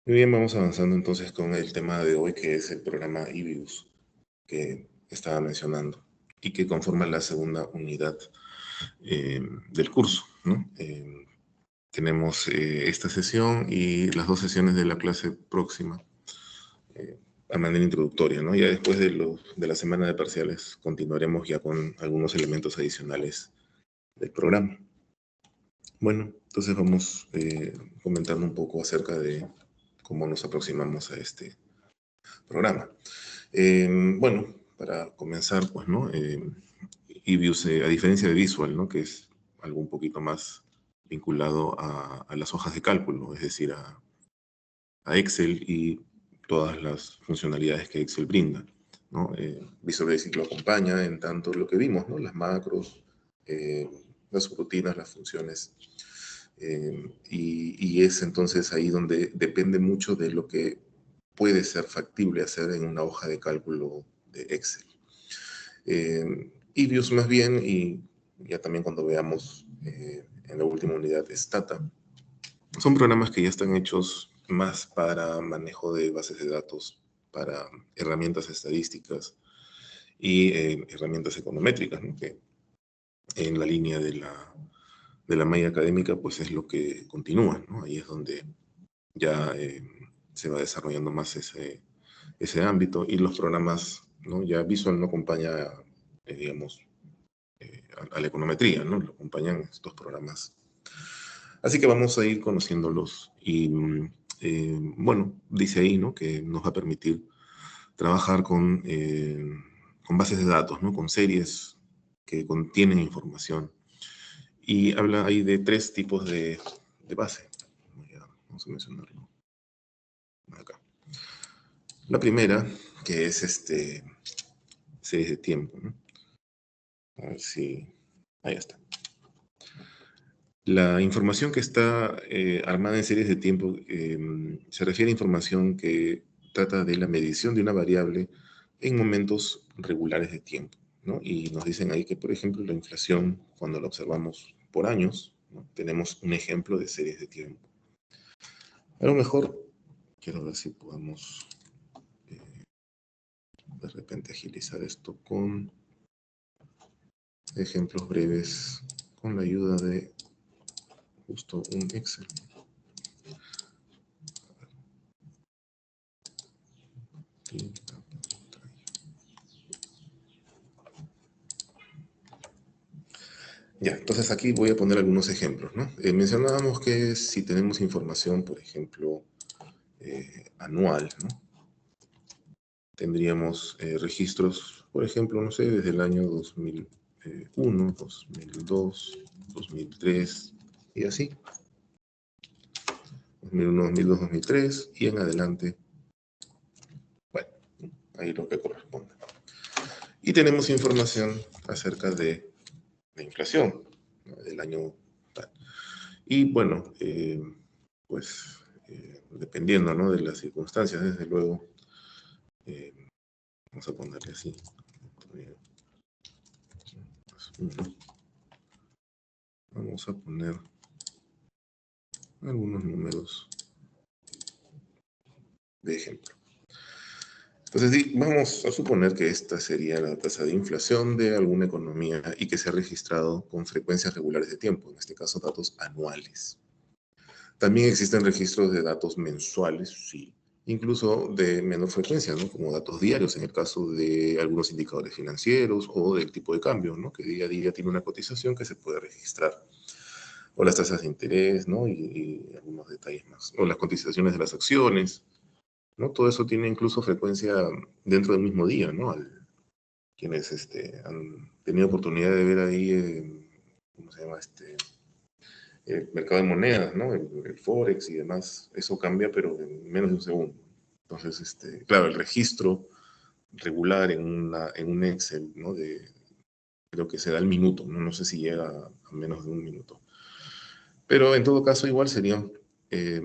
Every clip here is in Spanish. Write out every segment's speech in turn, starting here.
Muy bien, vamos avanzando entonces con el tema de hoy, que es el programa IBIUS, que estaba mencionando, y que conforma la segunda unidad del curso, ¿no? Tenemos esta sesión y las dos sesiones de la clase próxima a manera introductoria, ¿no? Ya después de la semana de parciales continuaremos ya con algunos elementos adicionales del programa. Bueno, entonces vamos comentando un poco acerca de cómo nos aproximamos a este programa. Bueno, para comenzar, pues, ¿no? EBIUS, a diferencia de Visual, ¿no? Que es algo un poquito más vinculado a las hojas de cálculo, es decir, a Excel y todas las funcionalidades que Excel brinda, ¿no? Visual Basic lo acompaña en tanto lo que vimos, ¿no? Las macros, eh, las subrutinas, las funciones. Y es entonces ahí donde depende mucho de lo que puede ser factible hacer en una hoja de cálculo de Excel. IBIUS más bien, y ya también cuando veamos en la última unidad Stata, son programas que ya están hechos más para manejo de bases de datos, para herramientas estadísticas y herramientas econométricas, ¿no? Que en la línea de la malla académica, pues es lo que continúa, ¿no? Ahí es donde ya se va desarrollando más ese ámbito, y los programas, ¿no? Ya Visual no acompaña, digamos, a la econometría, ¿no? Lo acompañan estos programas. Así que vamos a ir conociéndolos y, bueno, dice ahí, ¿no? Que nos va a permitir trabajar con bases de datos, ¿no? Con series que contienen información. Y habla ahí de tres tipos de base. Vamos a mencionarlo acá. La primera, que es series de tiempo, ¿no? A ver si... Ahí está. La información que está armada en series de tiempo se refiere a información que trata de la medición de una variable en momentos regulares de tiempo, ¿no? Y nos dicen ahí que, por ejemplo, la inflación, cuando la observamos por años, ¿no? Tenemos un ejemplo de series de tiempo. A lo mejor, quiero ver si podemos de repente agilizar esto con ejemplos breves, con la ayuda de justo un Excel. Ya, entonces aquí voy a poner algunos ejemplos, ¿no? Mencionábamos que si tenemos información, por ejemplo, anual, ¿no? Tendríamos registros, por ejemplo, no sé, desde el año 2001, 2002, 2003 y así. 2001, 2002, 2003 y en adelante. Bueno, ahí lo que corresponde. Y tenemos información acerca de la inflación, ¿no? Del año tal. Y bueno, pues dependiendo, ¿no? De las circunstancias, desde luego, vamos a ponerle así. Vamos a poner algunos números de ejemplo. Entonces, vamos a suponer que esta sería la tasa de inflación de alguna economía y que se ha registrado con frecuencias regulares de tiempo, en este caso datos anuales. También existen registros de datos mensuales, sí, incluso de menor frecuencia, ¿no? Como datos diarios en el caso de algunos indicadores financieros o del tipo de cambio, ¿no? Que día a día tiene una cotización que se puede registrar. O las tasas de interés, ¿no? Y algunos detalles más. O las cotizaciones de las acciones, ¿no? Todo eso tiene incluso frecuencia dentro del mismo día, ¿no? Quienes han tenido oportunidad de ver ahí, ¿cómo se llama? El mercado de monedas, ¿no? El Forex y demás, eso cambia, pero en menos de un segundo. Entonces, claro, el registro regular en un Excel, ¿no? Creo que se da el minuto, ¿no? No sé si llega a menos de un minuto. Pero en todo caso, igual serían eh,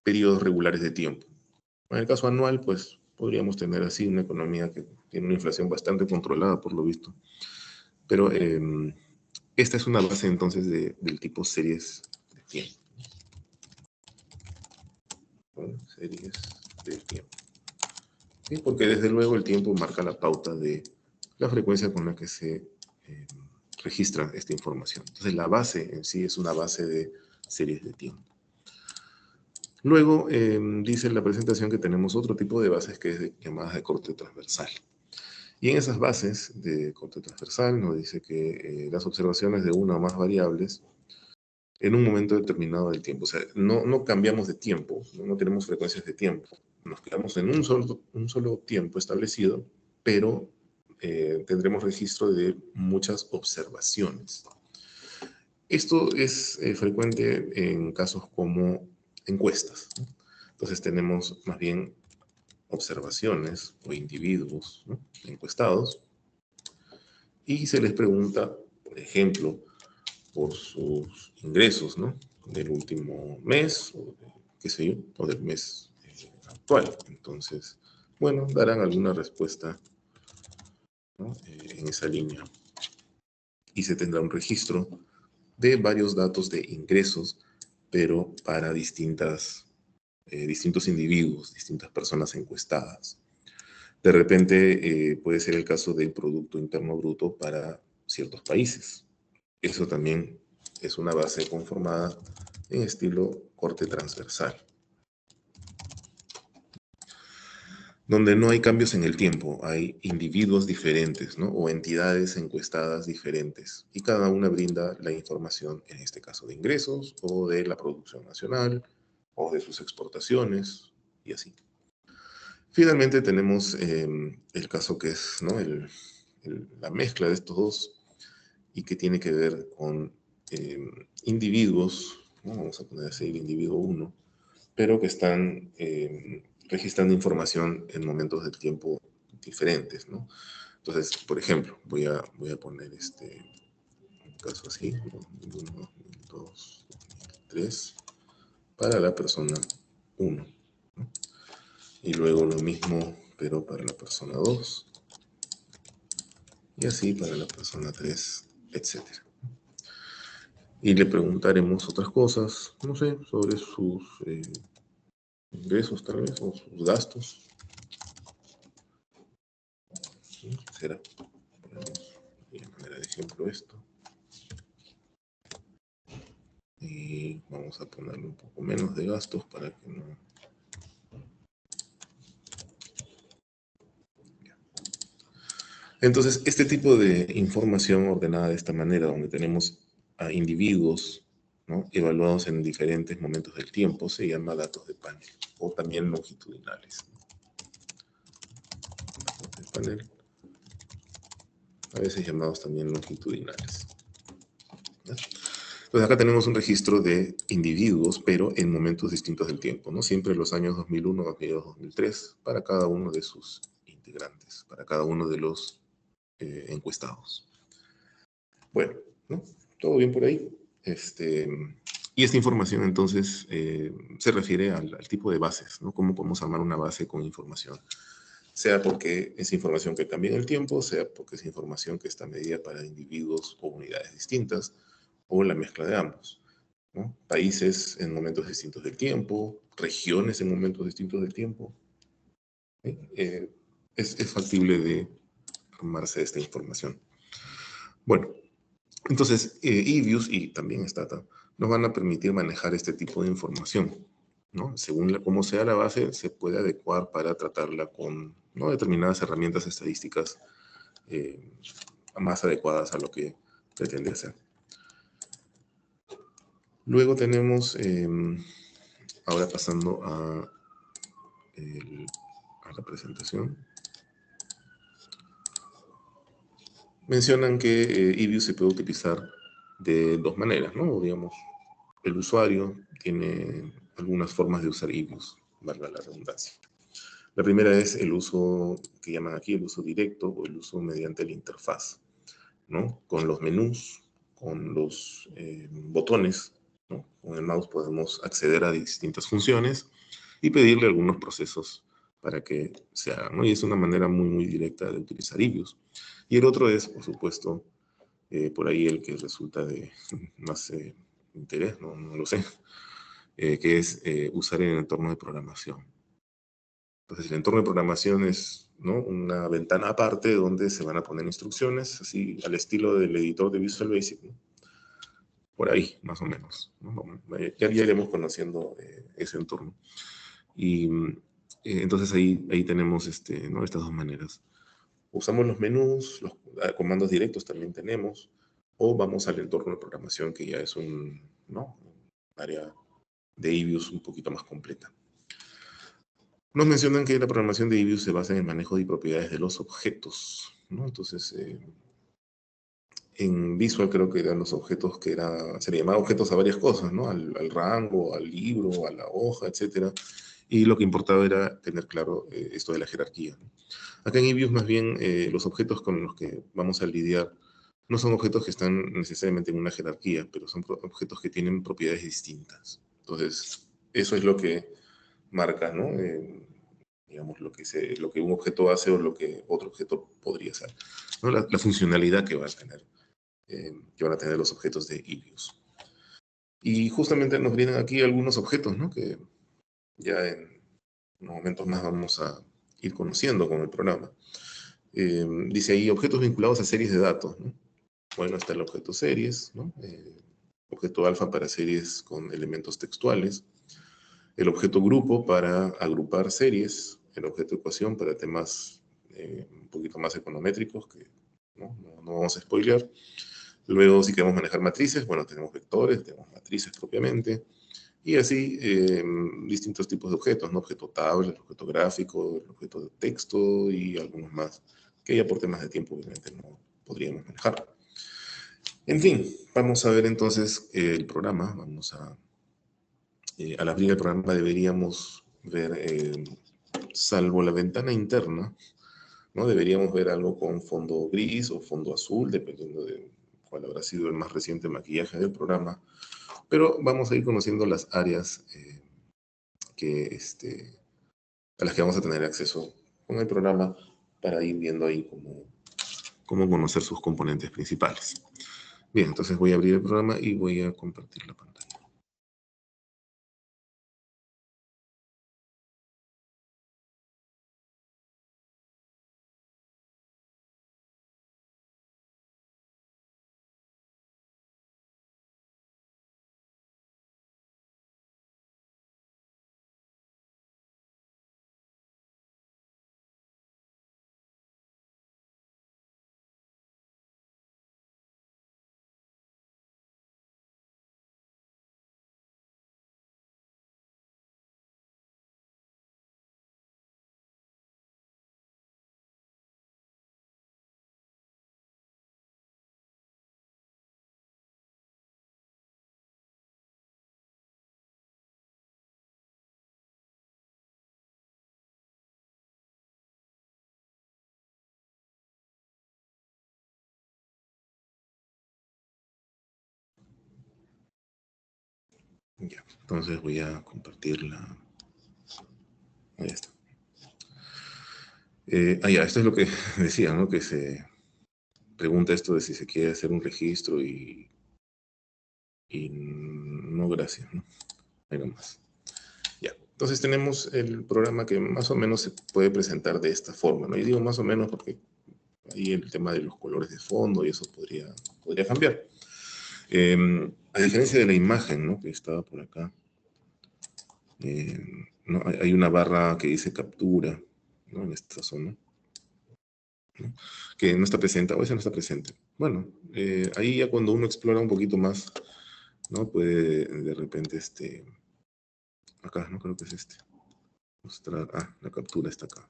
periodos regulares de tiempo. En el caso anual, pues podríamos tener así una economía que tiene una inflación bastante controlada, por lo visto. Pero esta es una base entonces del tipo series de tiempo. con series del tiempo. ¿Sí? Porque desde luego el tiempo marca la pauta de la frecuencia con la que se registra esta información. Entonces la base en sí es una base de series de tiempo. Luego dice en la presentación que tenemos otro tipo de bases que es llamadas de corte transversal. Y en esas bases de corte transversal nos dice que las observaciones de una o más variables en un momento determinado del tiempo. O sea, no cambiamos de tiempo, no tenemos frecuencias de tiempo. Nos quedamos en un solo tiempo establecido, pero tendremos registro de muchas observaciones. Esto es frecuente en casos como encuestas, ¿no? Entonces tenemos más bien observaciones o individuos, ¿no?, encuestados, y se les pregunta, por ejemplo, por sus ingresos, ¿no?, del último mes, o qué sé yo, o del mes actual. Entonces, bueno, darán alguna respuesta, ¿no?, en esa línea. Y se tendrá un registro de varios datos de ingresos, pero para distintos individuos, distintas personas encuestadas. De repente puede ser el caso del Producto Interno Bruto para ciertos países. Eso también es una base conformada en estilo corte transversal, donde no hay cambios en el tiempo, hay individuos diferentes, ¿no?, o entidades encuestadas diferentes, y cada una brinda la información, en este caso de ingresos, o de la producción nacional, o de sus exportaciones, y así. Finalmente tenemos el caso que es, ¿no?, la mezcla de estos dos, y que tiene que ver con individuos, ¿no?, vamos a poner así el individuo 1, pero que están registrando información en momentos del tiempo diferentes, ¿no? Entonces, por ejemplo, voy a poner un caso así, 1, 2, 3, para la persona 1, ¿no? Y luego lo mismo, pero para la persona 2, y así para la persona 3, etcétera. Y le preguntaremos otras cosas, no sé, sobre sus ingresos tal vez, o sus gastos. ¿Sí? Será, ponemos de manera de ejemplo esto. Y vamos a ponerle un poco menos de gastos para que no... Entonces, este tipo de información ordenada de esta manera, donde tenemos a individuos, ¿no?, evaluados en diferentes momentos del tiempo, se llama datos de panel, o también longitudinales. Datos de panel, a veces llamados también longitudinales. ¿Ya? Entonces acá tenemos un registro de individuos, pero en momentos distintos del tiempo, ¿no? Siempre los años 2001, 2002, 2003, para cada uno de sus integrantes, para cada uno de los encuestados. Bueno, ¿no?, todo bien por ahí. Y esta información entonces se refiere al tipo de bases, ¿no? Cómo podemos armar una base con información. Sea porque es información que cambia en el tiempo, sea porque es información que está medida para individuos o unidades distintas, o la mezcla de ambos, ¿no? Países en momentos distintos del tiempo, regiones en momentos distintos del tiempo. ¿Sí? Es factible de armarse esta información. Bueno, entonces eViews y también Stata nos van a permitir manejar este tipo de información, ¿no? Según cómo sea la base, se puede adecuar para tratarla con, ¿no?, determinadas herramientas estadísticas más adecuadas a lo que pretende hacer. Luego tenemos, ahora pasando a la presentación, mencionan que eViews se puede utilizar de dos maneras, ¿no? Digamos, el usuario tiene algunas formas de usar eViews, valga la redundancia. La primera es el uso que llaman aquí el uso directo, o el uso mediante la interfaz, ¿no? Con los menús, con los botones, ¿no? Con el mouse podemos acceder a distintas funciones y pedirle algunos procesos para que se hagan, ¿no? Y es una manera muy, muy directa de utilizar eViews. Y el otro es, por supuesto, por ahí el que resulta de más interés, no lo sé, que es usar el entorno de programación. Entonces, el entorno de programación es, ¿no?, una ventana aparte donde se van a poner instrucciones, así al estilo del editor de Visual Basic, ¿no? Por ahí, más o menos, ¿no? Ya iremos conociendo ese entorno. Y entonces ahí tenemos ¿no?, estas dos maneras. Usamos los menús, los comandos directos también tenemos, o vamos al entorno de programación, que ya es ¿no?, un área de eViews un poquito más completa. Nos mencionan que la programación de eViews se basa en el manejo de propiedades de los objetos, ¿no? Entonces, en Visual creo que eran los objetos se le llamaba objetos a varias cosas, ¿no? Al rango, al libro, a la hoja, etcétera. Y lo que importaba era tener claro esto de la jerarquía, ¿no? Acá en eViews más bien los objetos con los que vamos a lidiar no son objetos que están necesariamente en una jerarquía, pero son objetos que tienen propiedades distintas. Entonces, eso es lo que marca, ¿no? Digamos, lo que un objeto hace o lo que otro objeto podría hacer, ¿no? La funcionalidad que que van a tener los objetos de eViews. Y justamente nos vienen aquí algunos objetos, ¿no?, que ya en unos momentos más vamos a ir conociendo con el programa. Dice ahí objetos vinculados a series de datos, ¿no? Bueno, está el objeto series, ¿no? Objeto alfa para series con elementos textuales, el objeto grupo para agrupar series, el objeto ecuación para temas un poquito más econométricos, que no vamos a spoilear. Luego, si queremos manejar matrices, bueno, tenemos vectores, tenemos matrices propiamente, y así distintos tipos de objetos, ¿no? Objeto tabla, el objeto gráfico, el objeto de texto y algunos más, que ya por temas de tiempo obviamente no podríamos manejar. En fin, vamos a ver entonces el programa. Al abrir el programa deberíamos ver, salvo la ventana interna, ¿no?, deberíamos ver algo con fondo gris o fondo azul, dependiendo de cuál habrá sido el más reciente maquillaje del programa. Pero vamos a ir conociendo las áreas a las que vamos a tener acceso con el programa para ir viendo ahí cómo conocer sus componentes principales. Bien, entonces voy a abrir el programa y voy a compartir la pantalla. Ya, entonces voy a compartirla. Ahí está. Ya, esto es lo que decía, ¿no? Que se pregunta esto de si se quiere hacer un registro y no, gracias, ¿no? Ahí nomás. Ya, entonces tenemos el programa que más o menos se puede presentar de esta forma, ¿no? Y digo más o menos porque ahí el tema de los colores de fondo y eso podría cambiar. A diferencia de la imagen, ¿no?, que estaba por acá, ¿no?, hay una barra que dice captura, ¿no?, en esta zona, ¿no?, que no está presente, o esa no está presente. Bueno, ahí ya cuando uno explora un poquito más, ¿no?, puede de repente, acá, no creo que es mostrar, la captura está acá.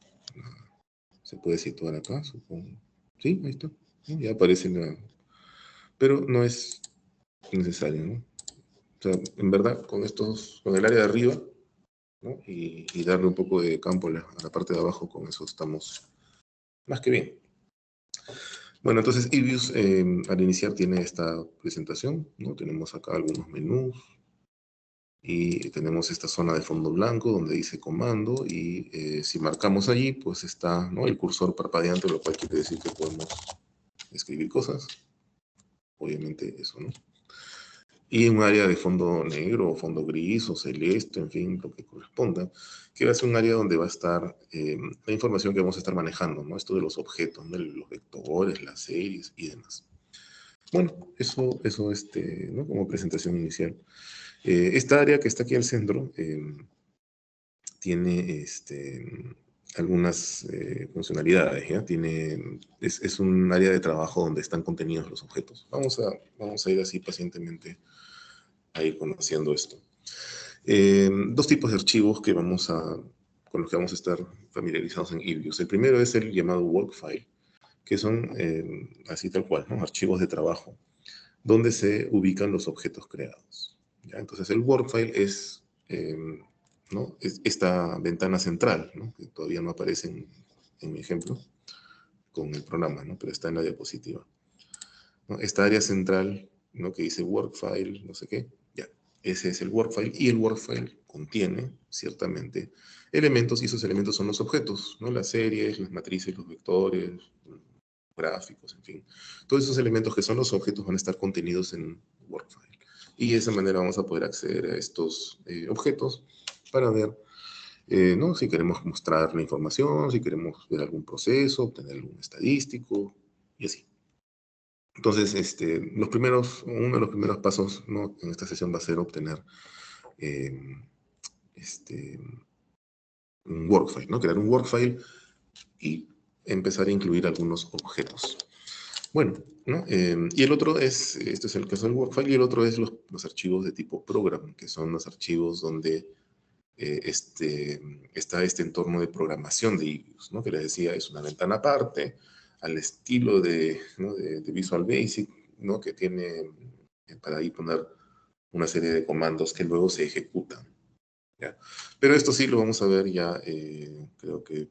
Se puede situar acá, supongo. Sí, ahí está. ¿No? Ya aparece pero no es necesario, ¿no? O sea, en verdad, con el área de arriba, ¿no?, y darle un poco de campo a la parte de abajo, con eso estamos más que bien. Bueno, entonces eViews al iniciar tiene esta presentación, ¿no? Tenemos acá algunos menús y tenemos esta zona de fondo blanco donde dice comando y si marcamos allí, pues está, ¿no?, el cursor parpadeante, lo cual quiere decir que podemos escribir cosas. Obviamente eso, ¿no? y un área de fondo negro, o fondo gris, o celeste, en fin, lo que corresponda, que va a ser un área donde va a estar la información que vamos a estar manejando, ¿no? Esto de los objetos, ¿no? Los vectores, las series y demás. Bueno, ¿no? Como presentación inicial. Esta área que está aquí al centro tiene algunas funcionalidades, ¿ya? Es un área de trabajo donde están contenidos los objetos. Vamos a ir así pacientemente a ir conociendo esto. Dos tipos de archivos con los que vamos a estar familiarizados en eViews. El primero es el llamado work file, que son así tal cual, ¿no? Archivos de trabajo, donde se ubican los objetos creados. ¿Ya? Entonces el work file es, ¿no? Es esta ventana central, ¿no? Que todavía no aparece en mi ejemplo con el programa, ¿no? Pero está en la diapositiva, ¿no? Esta área central, ¿no? Que dice work file, no sé qué, ya, ese es el work file, y el work file contiene, ciertamente, elementos, y esos elementos son los objetos, ¿no? Las series, las matrices, los vectores, gráficos, en fin. Todos esos elementos que son los objetos van a estar contenidos en work file. Y de esa manera vamos a poder acceder a estos objetos para ver, ¿no? Si queremos mostrar la información, si queremos ver algún proceso, obtener algún estadístico, y así. Entonces, uno de los primeros pasos, ¿no? En esta sesión va a ser obtener eh, este, un workfile, ¿no? Crear un workfile y empezar a incluir algunos objetos. Bueno, ¿no? Y el otro este es el caso del workfile, y el otro es los archivos de tipo program, que son los archivos donde está este entorno de programación de eViews, ¿no? Que les decía, es una ventana aparte, al estilo ¿no? de Visual Basic, ¿no? Que tiene para ahí poner una serie de comandos que luego se ejecutan, ¿ya? Pero esto sí lo vamos a ver ya, creo que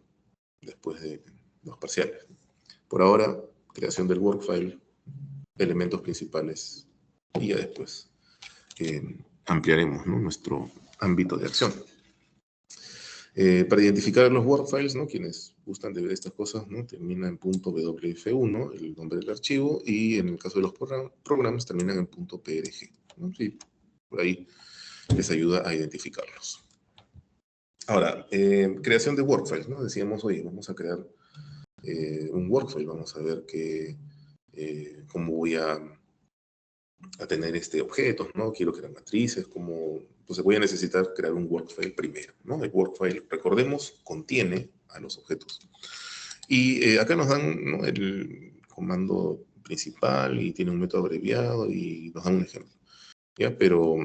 después de los parciales. Por ahora, creación del workfile, elementos principales, y ya después ampliaremos, ¿no? Nuestro ámbito de acción. Para identificar los workfiles, ¿no? Quienes gustan de ver estas cosas, ¿no? Termina en .wf1, el nombre del archivo, y en el caso de los programas terminan en .prg, ¿no? Sí, por ahí les ayuda a identificarlos. Ahora, creación de workfiles, ¿no? Decíamos, oye, vamos a crear un workfile, vamos a ver cómo voy a tener objetos, ¿no? Quiero crear matrices, entonces voy a necesitar crear un workfile primero, ¿no? El workfile, recordemos, contiene a los objetos. Y acá nos dan, ¿no? El comando principal y tiene un método abreviado y nos dan un ejemplo, ¿ya? Pero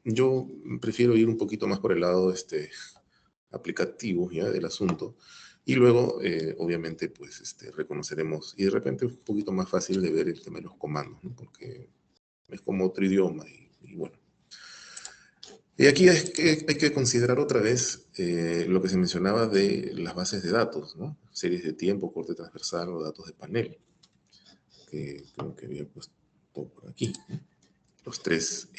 yo prefiero ir un poquito más por el lado aplicativo, ¿ya? Del asunto. Y luego, obviamente, pues reconoceremos, y de repente es un poquito más fácil de ver el tema de los comandos, ¿no? Porque es como otro idioma y bueno. Y aquí hay que considerar otra vez lo que se mencionaba de las bases de datos, ¿no? Series de tiempo, corte transversal o datos de panel, que creo que había puesto por aquí, ¿no? Los tres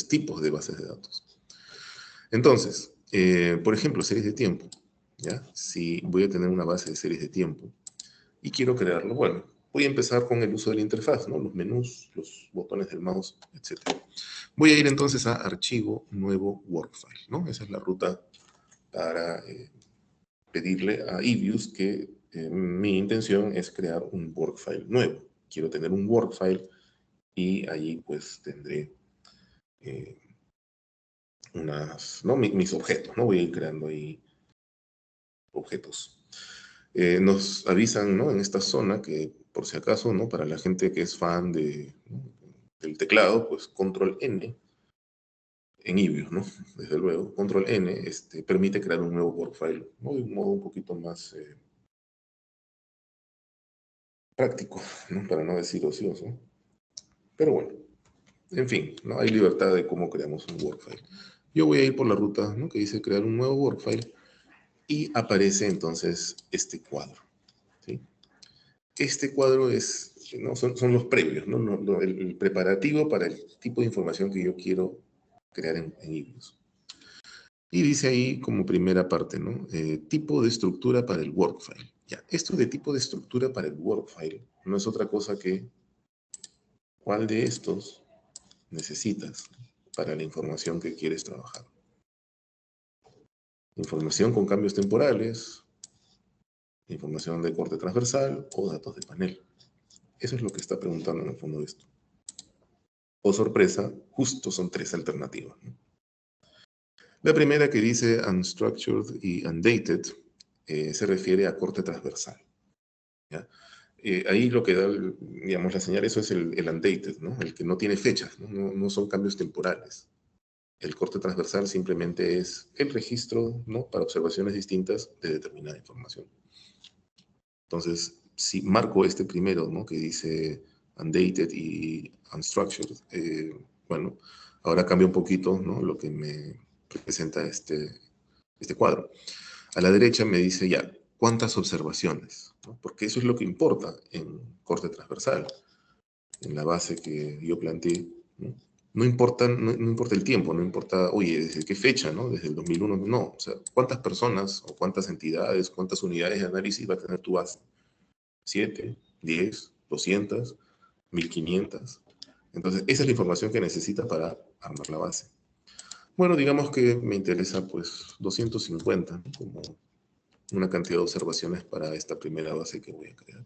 tipos de bases de datos. Entonces, por ejemplo, series de tiempo, ¿ya? Si voy a tener una base de series de tiempo y quiero crearlo, bueno, voy a empezar con el uso de la interfaz, ¿no? Los menús, los botones del mouse, etc. Voy a ir entonces a archivo, nuevo workfile, ¿no? Esa es la ruta para pedirle a eViews que mi intención es crear un workfile nuevo. Quiero tener un workfile y allí pues tendré eh, ¿no? Mis objetos, ¿no? Voy a ir creando ahí objetos. Nos avisan, ¿no? En esta zona que, por si acaso, ¿no? Para la gente que es fan ¿no? del teclado, pues control N en eViews, ¿no? Desde luego, control N permite crear un nuevo workfile, ¿no? De un modo un poquito más práctico, ¿no? Para no decir ocioso. Pero bueno, en fin, ¿no? Hay libertad de cómo creamos un workfile. Yo voy a ir por la ruta, ¿no? Que dice crear un nuevo workfile y aparece entonces este cuadro, ¿sí? Este cuadro ¿no? Son los previos, ¿no? El preparativo para el tipo de información que yo quiero crear en eViews. Y dice ahí como primera parte, ¿no? Tipo de estructura para el workfile. Ya, esto de tipo de estructura para el workfile no es otra cosa que cuál de estos necesitas para la información que quieres trabajar. Información con cambios temporales, información de corte transversal o datos de panel. Eso es lo que está preguntando en el fondo esto. O sorpresa, justo son tres alternativas, ¿no? La primera, que dice unstructured y undated, se refiere a corte transversal, ¿ya? Ahí lo que da, digamos, la señal, eso es el undated, ¿no? El que no tiene fechas, ¿no? No son cambios temporales. El corte transversal simplemente es el registro, ¿no?, para observaciones distintas de determinada información. Entonces, si marco este primero, ¿no?, que dice undated y unstructured, bueno, ahora cambia un poquito, ¿no?, lo que me representa este cuadro. A la derecha me dice ya, ¿cuántas observaciones? ¿No? Porque eso es lo que importa en corte transversal, en la base que yo planteé, ¿no? No importa, no importa el tiempo, no importa, oye, ¿desde qué fecha, no? Desde el 2001, no. O sea, ¿cuántas personas o cuántas entidades, cuántas unidades de análisis va a tener tu base? ¿7, 10, 200, 1500? Entonces, esa es la información que necesita para armar la base. Bueno, digamos que me interesa, pues, 250, ¿no?, como una cantidad de observaciones para esta primera base que voy a crear.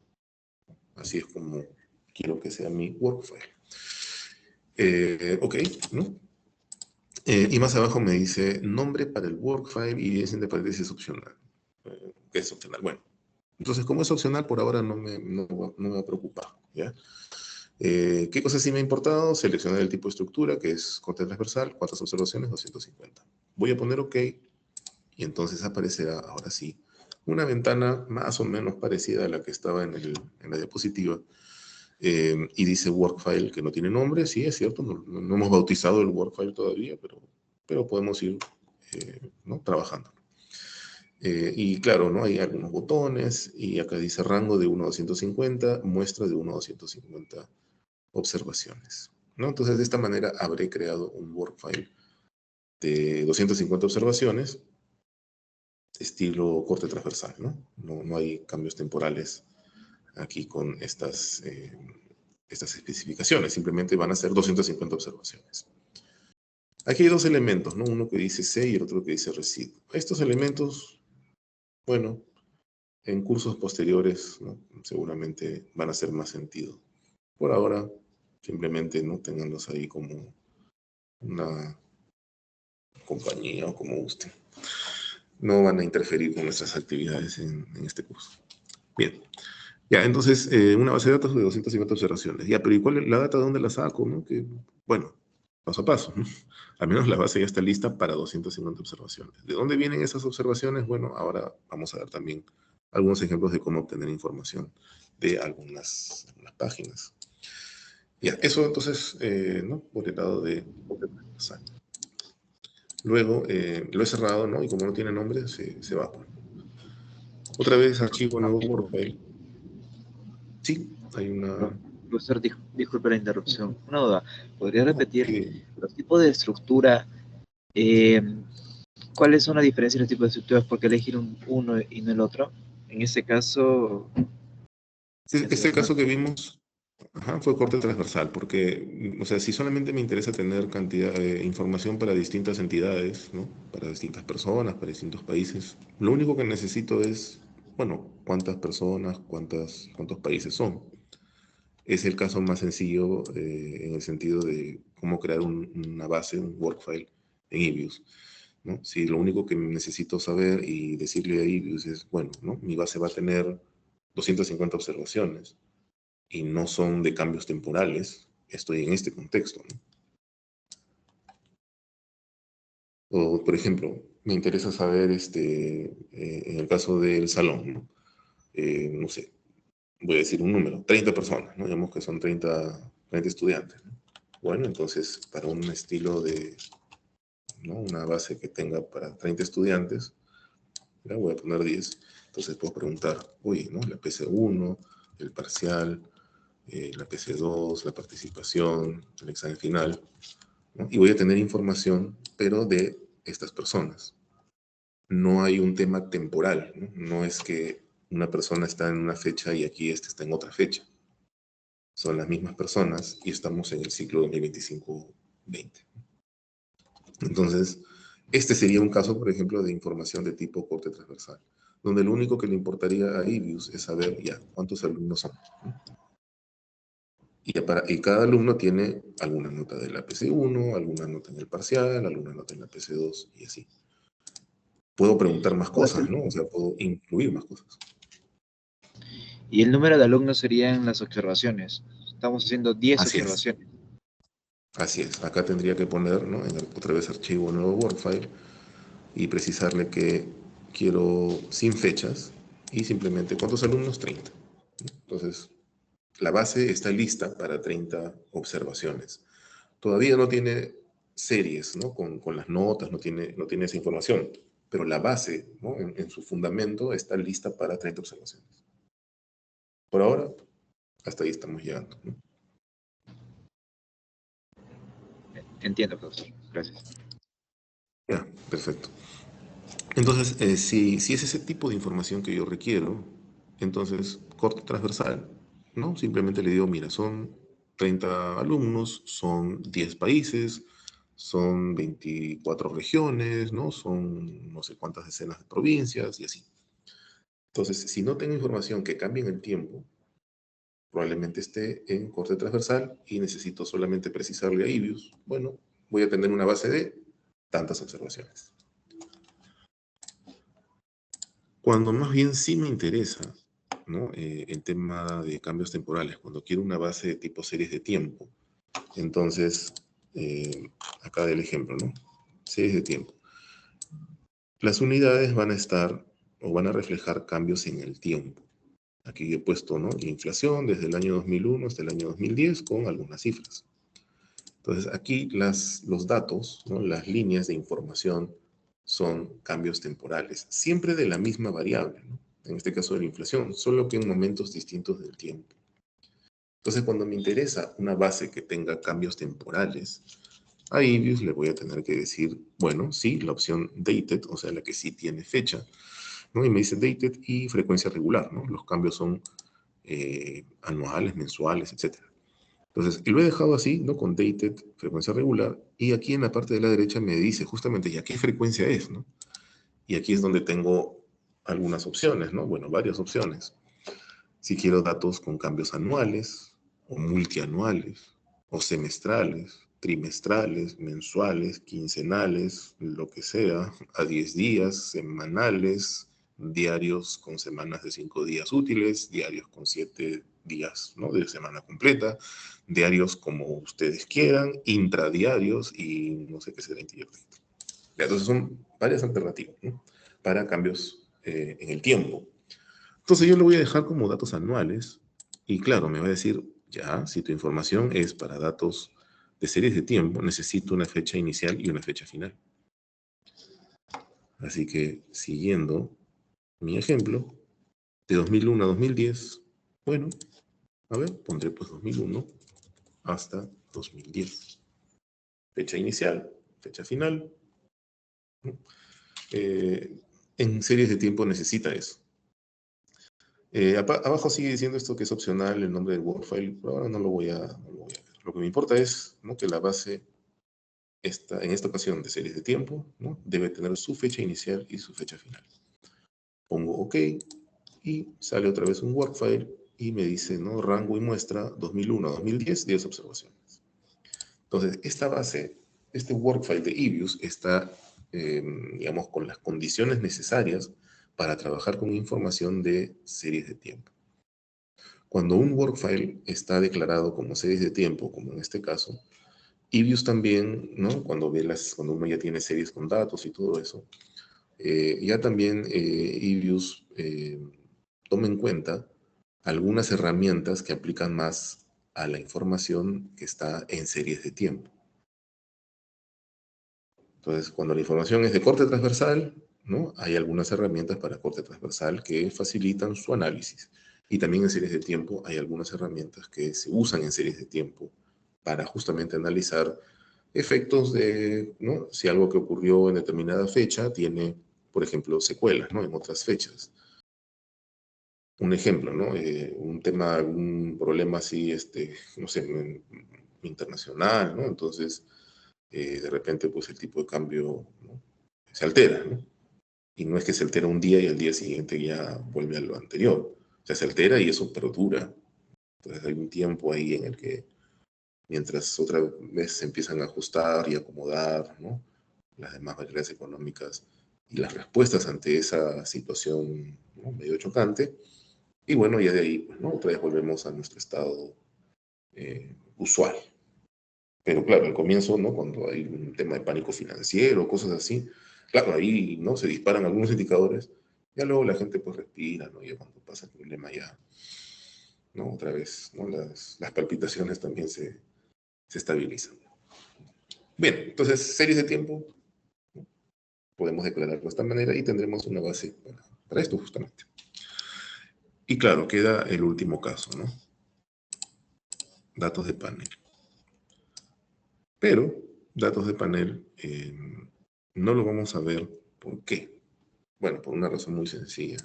Así es como quiero que sea mi workflow. Ok, ¿no? Y más abajo me dice nombre para el workfile y es entre paréntesis opcional. ¿Qué es opcional? Bueno, entonces como es opcional, por ahora no me va a preocupar, ¿ya? ¿Qué cosas sí me ha importado? Seleccionar el tipo de estructura, que es corte transversal, cuántas observaciones, 250. Voy a poner OK, y entonces aparecerá, ahora sí, una ventana más o menos parecida a la que estaba en la diapositiva, y dice workfile, que no tiene nombre. Sí, es cierto, no hemos bautizado el workfile todavía, pero podemos ir, ¿no?, trabajando. Y claro, ¿no?, hay algunos botones, y acá dice rango de 1 a 250, muestra de 1 a 250 observaciones, ¿no? Entonces, de esta manera habré creado un workfile de 250 observaciones, estilo corte transversal, ¿no? No hay cambios temporales aquí con estas especificaciones, simplemente van a ser 250 observaciones. Aquí hay dos elementos, ¿no? Uno que dice C y el otro que dice receive. Estos elementos, bueno, en cursos posteriores, ¿no?, seguramente van a hacer más sentido. Por ahora, simplemente, ¿no?, tenganlos ahí como una compañía o como gusten. No van a interferir con nuestras actividades en este curso. Bien. Ya, entonces, una base de datos de 250 observaciones. Ya, pero ¿y cuál es la data? ¿De dónde la saco, no? Que, bueno, paso a paso, ¿no? Al menos la base ya está lista para 250 observaciones. ¿De dónde vienen esas observaciones? Bueno, ahora vamos a ver también algunos ejemplos de cómo obtener información de algunas páginas. Ya, eso entonces, ¿no?, por el lado de transversal. Luego, lo he cerrado, ¿no? Y como no tiene nombre, se va. Otra vez, archivo nuevo workfile. Sí, hay una... Profesor, disculpe la interrupción. Una duda. ¿Podría No, repetir los tipos de estructura? eh, ¿Cuáles son las diferencias en los tipos de estructuras? ¿Por qué elegir uno y no el otro? En este caso, este caso que vimos, ajá, fue corte transversal, porque, o sea, si solamente me interesa tener cantidad de información para distintas entidades, ¿no?, para distintas personas, para distintos países, lo único que necesito es, bueno, cuántas personas, cuántos países son. Es el caso más sencillo, en el sentido de cómo crear una base, un workfile en Ibius, ¿no? Si lo único que necesito saber y decirle a Ibius es, bueno, ¿no?, mi base va a tener 250 observaciones y no son de cambios temporales, estoy en este contexto, ¿no? O, por ejemplo, me interesa saber, en el caso del salón, ¿no? No sé, voy a decir un número, 30 personas, ¿no? Digamos que son 30 estudiantes, ¿no? Bueno, entonces, para un estilo de, ¿no?, una base que tenga para 30 estudiantes, ya voy a poner 10. Entonces puedo preguntar, oye, ¿no?, la PC1, el parcial, la PC2, la participación, el examen final, ¿no? Y voy a tener información, pero de estas personas. No hay un tema temporal, ¿no? No es que una persona está en una fecha y aquí este está en otra fecha. son las mismas personas y estamos en el ciclo 2025-20. Entonces, este sería un caso, por ejemplo, de información de tipo corte transversal, donde lo único que le importaría a IBIUS es saber ya cuántos alumnos son, ¿no? Y cada alumno tiene alguna nota de la PC1, alguna nota en el parcial, alguna nota en la PC2 y así. Puedo preguntar más cosas, ¿no? O sea, puedo incluir más cosas. Y el número de alumnos serían las observaciones. Estamos haciendo 10 Así es. observaciones. Así es. Acá tendría que poner, ¿no? Otra vez archivo, nuevo Word file, y precisarle que quiero sin fechas y simplemente ¿cuántos alumnos? 30. Entonces, la base está lista para 30 observaciones. Todavía no tiene series, ¿no? Con las notas, no tiene esa información, pero la base, ¿no? En su fundamento está lista para 30 observaciones. Por ahora, hasta ahí estamos llegando, ¿no? Entiendo, profesor. Gracias. Ya, perfecto. Entonces, si es ese tipo de información que yo requiero, entonces corte transversal, ¿no? Simplemente le digo, mira, son 30 alumnos, son 10 países, son 24 regiones, ¿no? Son no sé cuántas decenas de provincias y así. Entonces, si no tengo información que cambie en el tiempo, probablemente esté en corte transversal y necesito solamente precisarle a IBIUS, bueno, voy a tener una base de tantas observaciones. Cuando más bien sí me interesa, ¿no? El tema de cambios temporales, cuando quiero una base de tipo series de tiempo, entonces, acá del ejemplo, ¿no? Series de tiempo. Las unidades van a estar o van a reflejar cambios en el tiempo. Aquí yo he puesto, ¿no? La inflación desde el año 2001 hasta el año 2010 con algunas cifras. Entonces, aquí los datos, ¿no? Las líneas de información son cambios temporales, siempre de la misma variable, ¿no? En este caso de la inflación, solo que en momentos distintos del tiempo. Entonces, cuando me interesa una base que tenga cambios temporales, a IBIUS le voy a tener que decir, bueno, sí, la opción dated, o sea, la que sí tiene fecha, ¿no? Y me dice dated y frecuencia regular, ¿no? Los cambios son anuales, mensuales, etcétera. Entonces, y lo he dejado así, ¿no? Con dated, frecuencia regular, y aquí en la parte de la derecha me dice justamente ya qué frecuencia es, ¿no? Y aquí es donde tengo algunas opciones, ¿no? Bueno, varias opciones. Si quiero datos con cambios anuales, o multianuales, o semestrales, trimestrales, mensuales, quincenales, lo que sea, a 10 días, semanales, diarios con semanas de 5 días útiles, diarios con 7 días, ¿no? De semana completa, diarios como ustedes quieran, intradiarios y no sé qué será intradiario. Entonces son varias alternativas, ¿no? Para cambios en el tiempo. Entonces yo lo voy a dejar como datos anuales y claro, me va a decir, ya, si tu información es para datos de series de tiempo, necesito una fecha inicial y una fecha final. Así que siguiendo mi ejemplo, de 2001 a 2010, bueno, a ver, pondré pues 2001 hasta 2010. Fecha inicial, fecha final. ¿No? En series de tiempo necesita eso. Abajo sigue diciendo esto que es opcional, el nombre del Word file, pero ahora no lo voy a ver. Lo que me importa es, ¿no? Que la base en esta ocasión de series de tiempo, ¿no? Debe tener su fecha inicial y su fecha final. Pongo OK y sale otra vez un Word file y me dice, ¿no? Rango y muestra 2001 a 2010, 10 observaciones. Entonces, esta base, este Word file de IBIUS está, digamos, con las condiciones necesarias para trabajar con información de series de tiempo. Cuando un workfile está declarado como series de tiempo, como en este caso, IBIUS también, ¿no? Cuando uno ya tiene series con datos y todo eso, ya también IBIUS toma en cuenta algunas herramientas que aplican más a la información que está en series de tiempo. Entonces, cuando la información es de corte transversal, ¿no? Hay algunas herramientas para corte transversal que facilitan su análisis. Y también en series de tiempo hay algunas herramientas que se usan en series de tiempo para justamente analizar efectos de, ¿no? Si algo que ocurrió en determinada fecha tiene, por ejemplo, secuelas, ¿no? En otras fechas. un ejemplo, ¿no? Un tema, un problema así, no sé, internacional, ¿no? Entonces, de repente, pues el tipo de cambio, ¿no?, se altera, ¿no? Y no es que se altera un día y al día siguiente ya vuelve a lo anterior. O sea, se altera y eso perdura. Entonces hay un tiempo ahí en el que, mientras otra vez se empiezan a ajustar y acomodar, ¿no?, las demás variables económicas y las respuestas ante esa situación, ¿no?, medio chocante, y bueno, ya de ahí, pues, ¿no?, otra vez volvemos a nuestro estado usual. Pero claro, al comienzo, ¿no?, cuando hay un tema de pánico financiero, cosas así, claro, ahí, ¿no?, se disparan algunos indicadores, ya luego la gente pues respira, ¿no? Ya cuando pasa el problema ya, ¿no?, otra vez, ¿no?, las palpitaciones también se estabilizan. Bien, entonces, series de tiempo, ¿no?, podemos declararlo de esta manera y tendremos una base para esto justamente. Y claro, queda el último caso, ¿no? Datos de panel. Pero datos de panel no lo vamos a ver. ¿Por qué? Bueno, por una razón muy sencilla.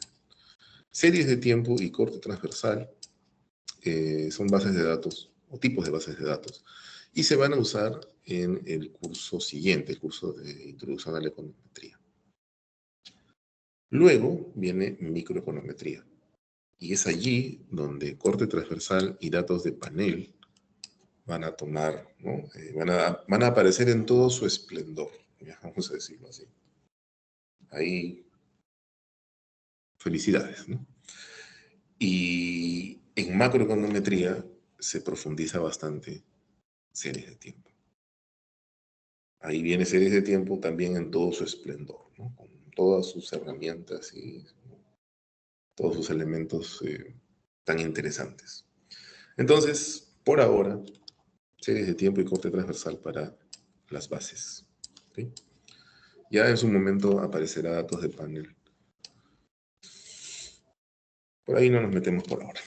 Series de tiempo y corte transversal son bases de datos o tipos de bases de datos y se van a usar en el curso siguiente, el curso de Introducción a la Econometría. Luego viene microeconometría y es allí donde corte transversal y datos de panel van a tomar, ¿no? Van a aparecer en todo su esplendor, ya, vamos a decirlo así. Ahí, felicidades, ¿no? Y en macroeconometría se profundiza bastante series de tiempo. Ahí viene series de tiempo también en todo su esplendor, ¿no?, con todas sus herramientas y, ¿no?, todos sus elementos tan interesantes. Entonces, por ahora, series de tiempo y corte transversal para las bases. ¿Sí? Ya en su momento aparecerá datos de panel. Por ahí no nos metemos por ahora.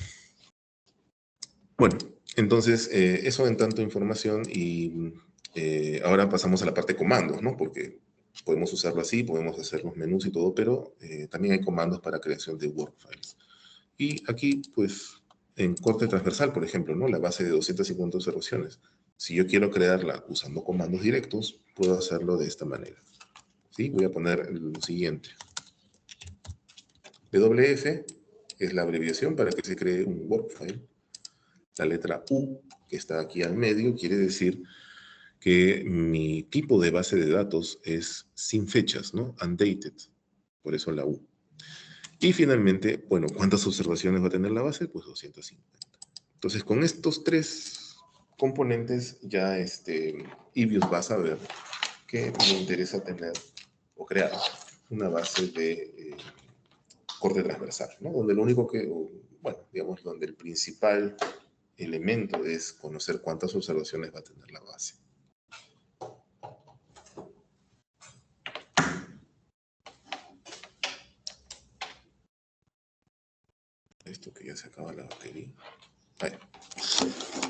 Bueno, entonces, eso en tanto información y ahora pasamos a la parte de comandos, ¿no? Porque podemos usarlo así, podemos hacer los menús y todo, pero también hay comandos para creación de workfiles. Y aquí, pues, en corte transversal, por ejemplo, ¿no?, la base de 250 observaciones. Si yo quiero crearla usando comandos directos, puedo hacerlo de esta manera. ¿Sí? Voy a poner lo siguiente. WF es la abreviación para que se cree un workfile. La letra U, que está aquí al medio, quiere decir que mi tipo de base de datos es sin fechas, ¿no? Undated. Por eso la U. Y finalmente, bueno, ¿cuántas observaciones va a tener la base? Pues 250. Entonces, con estos tres componentes, ya Ibius va a saber que me interesa tener o crear una base de corte transversal, ¿no? Donde lo único que, bueno, digamos, donde el principal elemento es conocer cuántas observaciones va a tener la base. Esto que ya se acaba la batería. Ahí.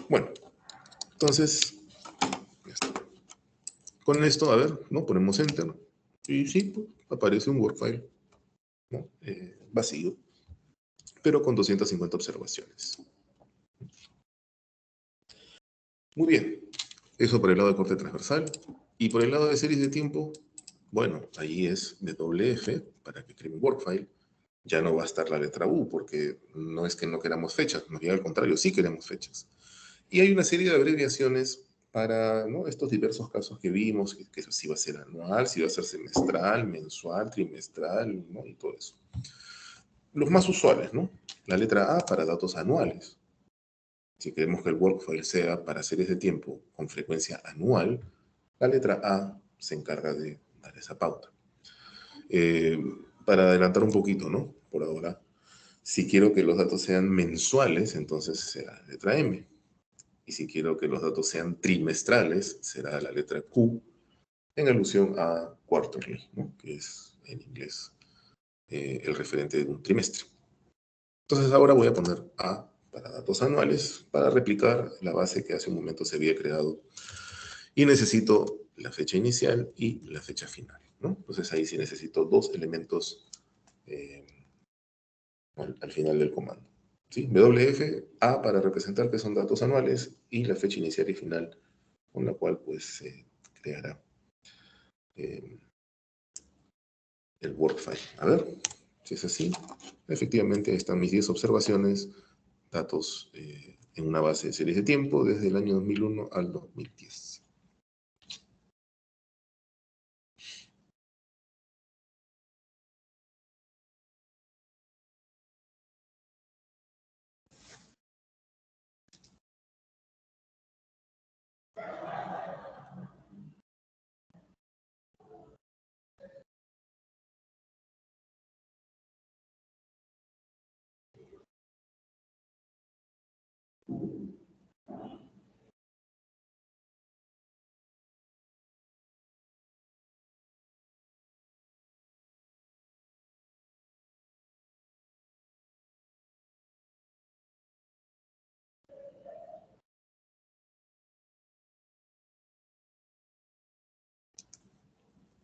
Bueno, entonces, ya está. Con esto, a ver, ¿no?, ponemos Enter. Y sí, pues, aparece un workfile, ¿no?, vacío, pero con 250 observaciones. Muy bien. Eso por el lado de corte transversal. Y por el lado de series de tiempo, bueno, ahí es WF para que cree un workfile. Ya no va a estar la letra U, porque no es que no queramos fechas, más bien al contrario, sí queremos fechas. Y hay una serie de abreviaciones para, ¿no?, estos diversos casos que vimos, que si va a ser anual, si va a ser semestral, mensual, trimestral, ¿no?, y todo eso. Los más usuales, ¿no? La letra A para datos anuales. Si queremos que el workfile sea para series de tiempo con frecuencia anual, la letra A se encarga de dar esa pauta. Para adelantar un poquito, ¿no?, por ahora, si quiero que los datos sean mensuales, entonces será la letra M. Y si quiero que los datos sean trimestrales, será la letra Q, en alusión a quarterly, ¿no?, que es en inglés el referente de un trimestre. Entonces ahora voy a poner A para datos anuales para replicar la base que hace un momento se había creado. Y necesito la fecha inicial y la fecha final, ¿no? Entonces ahí sí necesito dos elementos al final del comando. ¿Sí? WF, A para representar que son datos anuales y la fecha inicial y final con la cual pues se creará eh, el workfile. A ver, si es así, efectivamente están mis 10 observaciones, datos en una base de series de tiempo desde el año 2001 al 2010.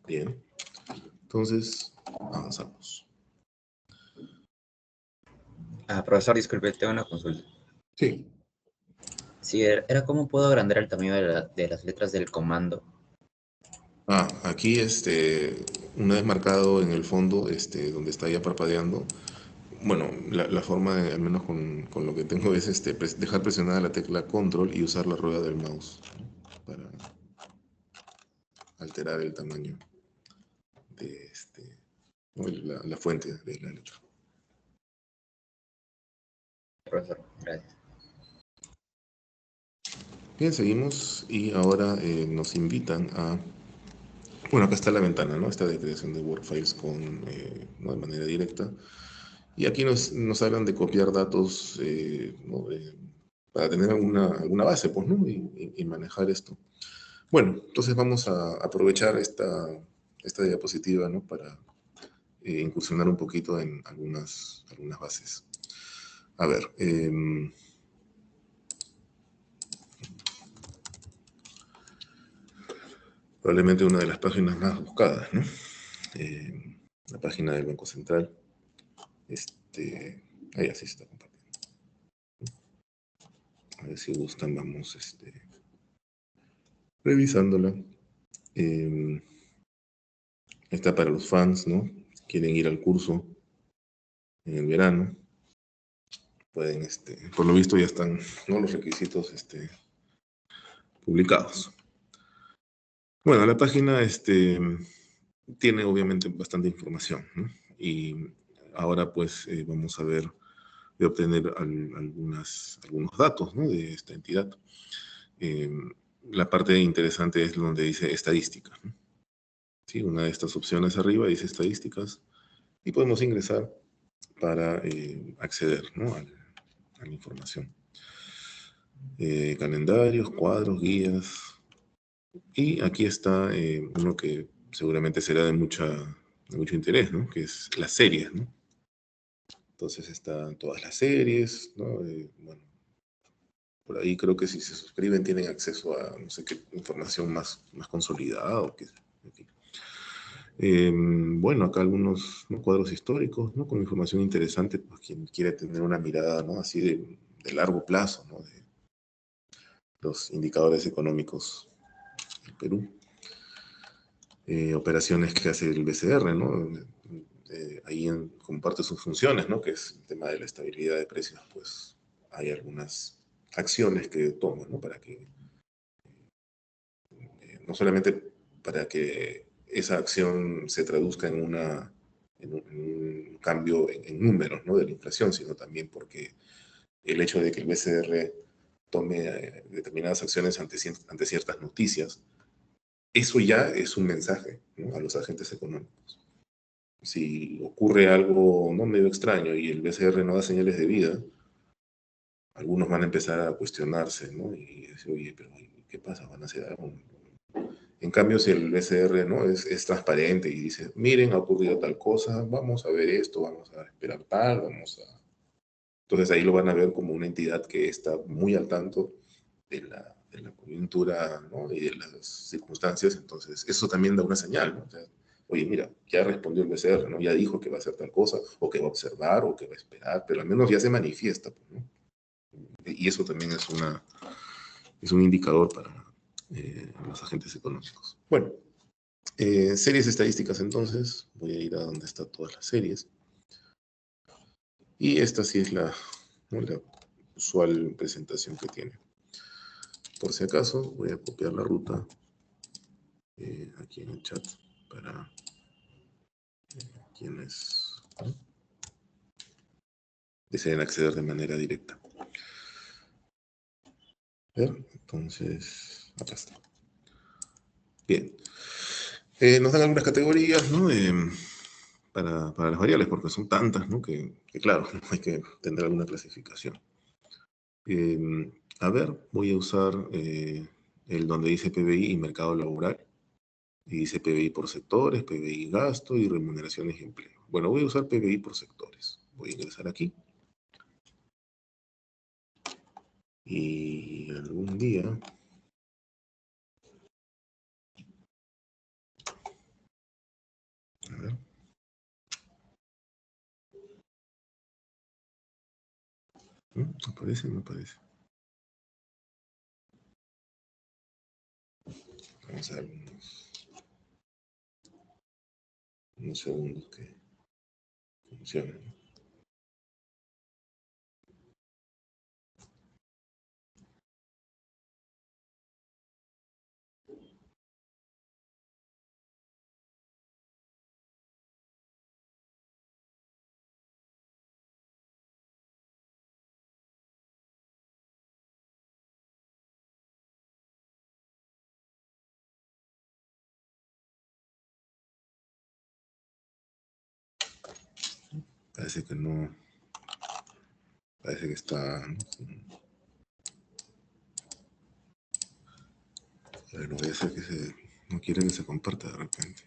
Bien, entonces avanzamos. Profesor, disculpe, tengo una consulta. Sí. Sí, era cómo puedo agrandar el tamaño de las letras del comando. Aquí, una vez marcado en el fondo, donde está ya parpadeando, bueno, la forma, al menos con lo que tengo, es dejar presionada la tecla Control y usar la rueda del mouse, ¿no? Para alterar el tamaño de ¿no? la fuente de la letra. Profesor, gracias. Bien, seguimos y ahora nos invitan a... Bueno, acá está la ventana, ¿no? Esta de creación de workfiles ¿no? de manera directa. Y aquí nos hablan de copiar datos ¿no? para tener alguna base, pues, ¿no? Y manejar esto. Bueno, entonces vamos a aprovechar esta diapositiva, ¿no? Para incursionar un poquito en algunas bases. A ver, probablemente una de las páginas más buscadas, ¿no? La página del Banco Central. Ahí así se está compartiendo. A ver si gustan, vamos revisándola. Está para los fans, ¿no? Quieren ir al curso en el verano. Pueden, por lo visto ya están, ¿no? Los requisitos, publicados. Bueno, la página, tiene obviamente bastante información, ¿no? Y ahora pues vamos a ver de obtener algunos datos, ¿no? De esta entidad. La parte interesante es donde dice estadísticas, ¿no? Sí, una de estas opciones arriba dice estadísticas y podemos ingresar para acceder, ¿no? a la información. Calendarios, cuadros, guías. Y aquí está uno que seguramente será de mucho interés, ¿no? Que es las series, ¿no? Entonces están todas las series, ¿no? Bueno, por ahí creo que si se suscriben tienen acceso a no sé qué información más consolidada o qué. Bueno, acá algunos, ¿no? Cuadros históricos, ¿no? Con información interesante, pues quien quiere tener una mirada, ¿no? Así de largo plazo, ¿no? De los indicadores económicos del Perú. Operaciones que hace el BCR, ¿no? Ahí comparte sus funciones, ¿no? Que es el tema de la estabilidad de precios, pues hay algunas acciones que toman, ¿no? Para que, no solamente para que esa acción se traduzca en un cambio en números, ¿no? De la inflación, sino también porque el hecho de que el BCR tome determinadas acciones ante ciertas noticias, eso ya es un mensaje, ¿no? A los agentes económicos. Si ocurre algo no medio extraño y el BCR no da señales de vida, algunos van a empezar a cuestionarse, ¿no? Y decir, oye, pero ¿qué pasa? ¿Van a hacer algo? En cambio, si el BCR, ¿no? es transparente y dice, miren, ha ocurrido tal cosa, vamos a ver esto, vamos a esperar tal, vamos a... Entonces ahí lo van a ver como una entidad que está muy al tanto de la coyuntura, ¿no? Y de las circunstancias. Entonces eso también da una señal, ¿no? O sea, Oye, mira, ya respondió el BCR, ¿no? Ya dijo que va a hacer tal cosa, o que va a observar, o que va a esperar, pero al menos ya se manifiesta, pues, ¿no? Y eso también es un indicador para los agentes económicos. Bueno, series estadísticas entonces, voy a ir a donde están todas las series. Y esta sí es ¿no? la usual presentación que tiene. Por si acaso, voy a copiar la ruta aquí en el chat para quienes ¿no? deseen acceder de manera directa. A ver, entonces, acá está. Bien. Nos dan algunas categorías, ¿no? Para las variables, porque son tantas, ¿no? Que claro, hay que tener alguna clasificación. A ver, voy a usar el donde dice PBI y mercado laboral. Y dice PBI por sectores, PBI gasto y remuneraciones y empleo. Bueno, voy a usar PBI por sectores. Voy a ingresar aquí. Y algún día... A ver. ¿Aparece o no aparece? Vamos a ver unos segundos que funcione, ¿no? Parece que no. Parece que está. A ver, no voy a hacer que se. No quiere que se comparta de repente.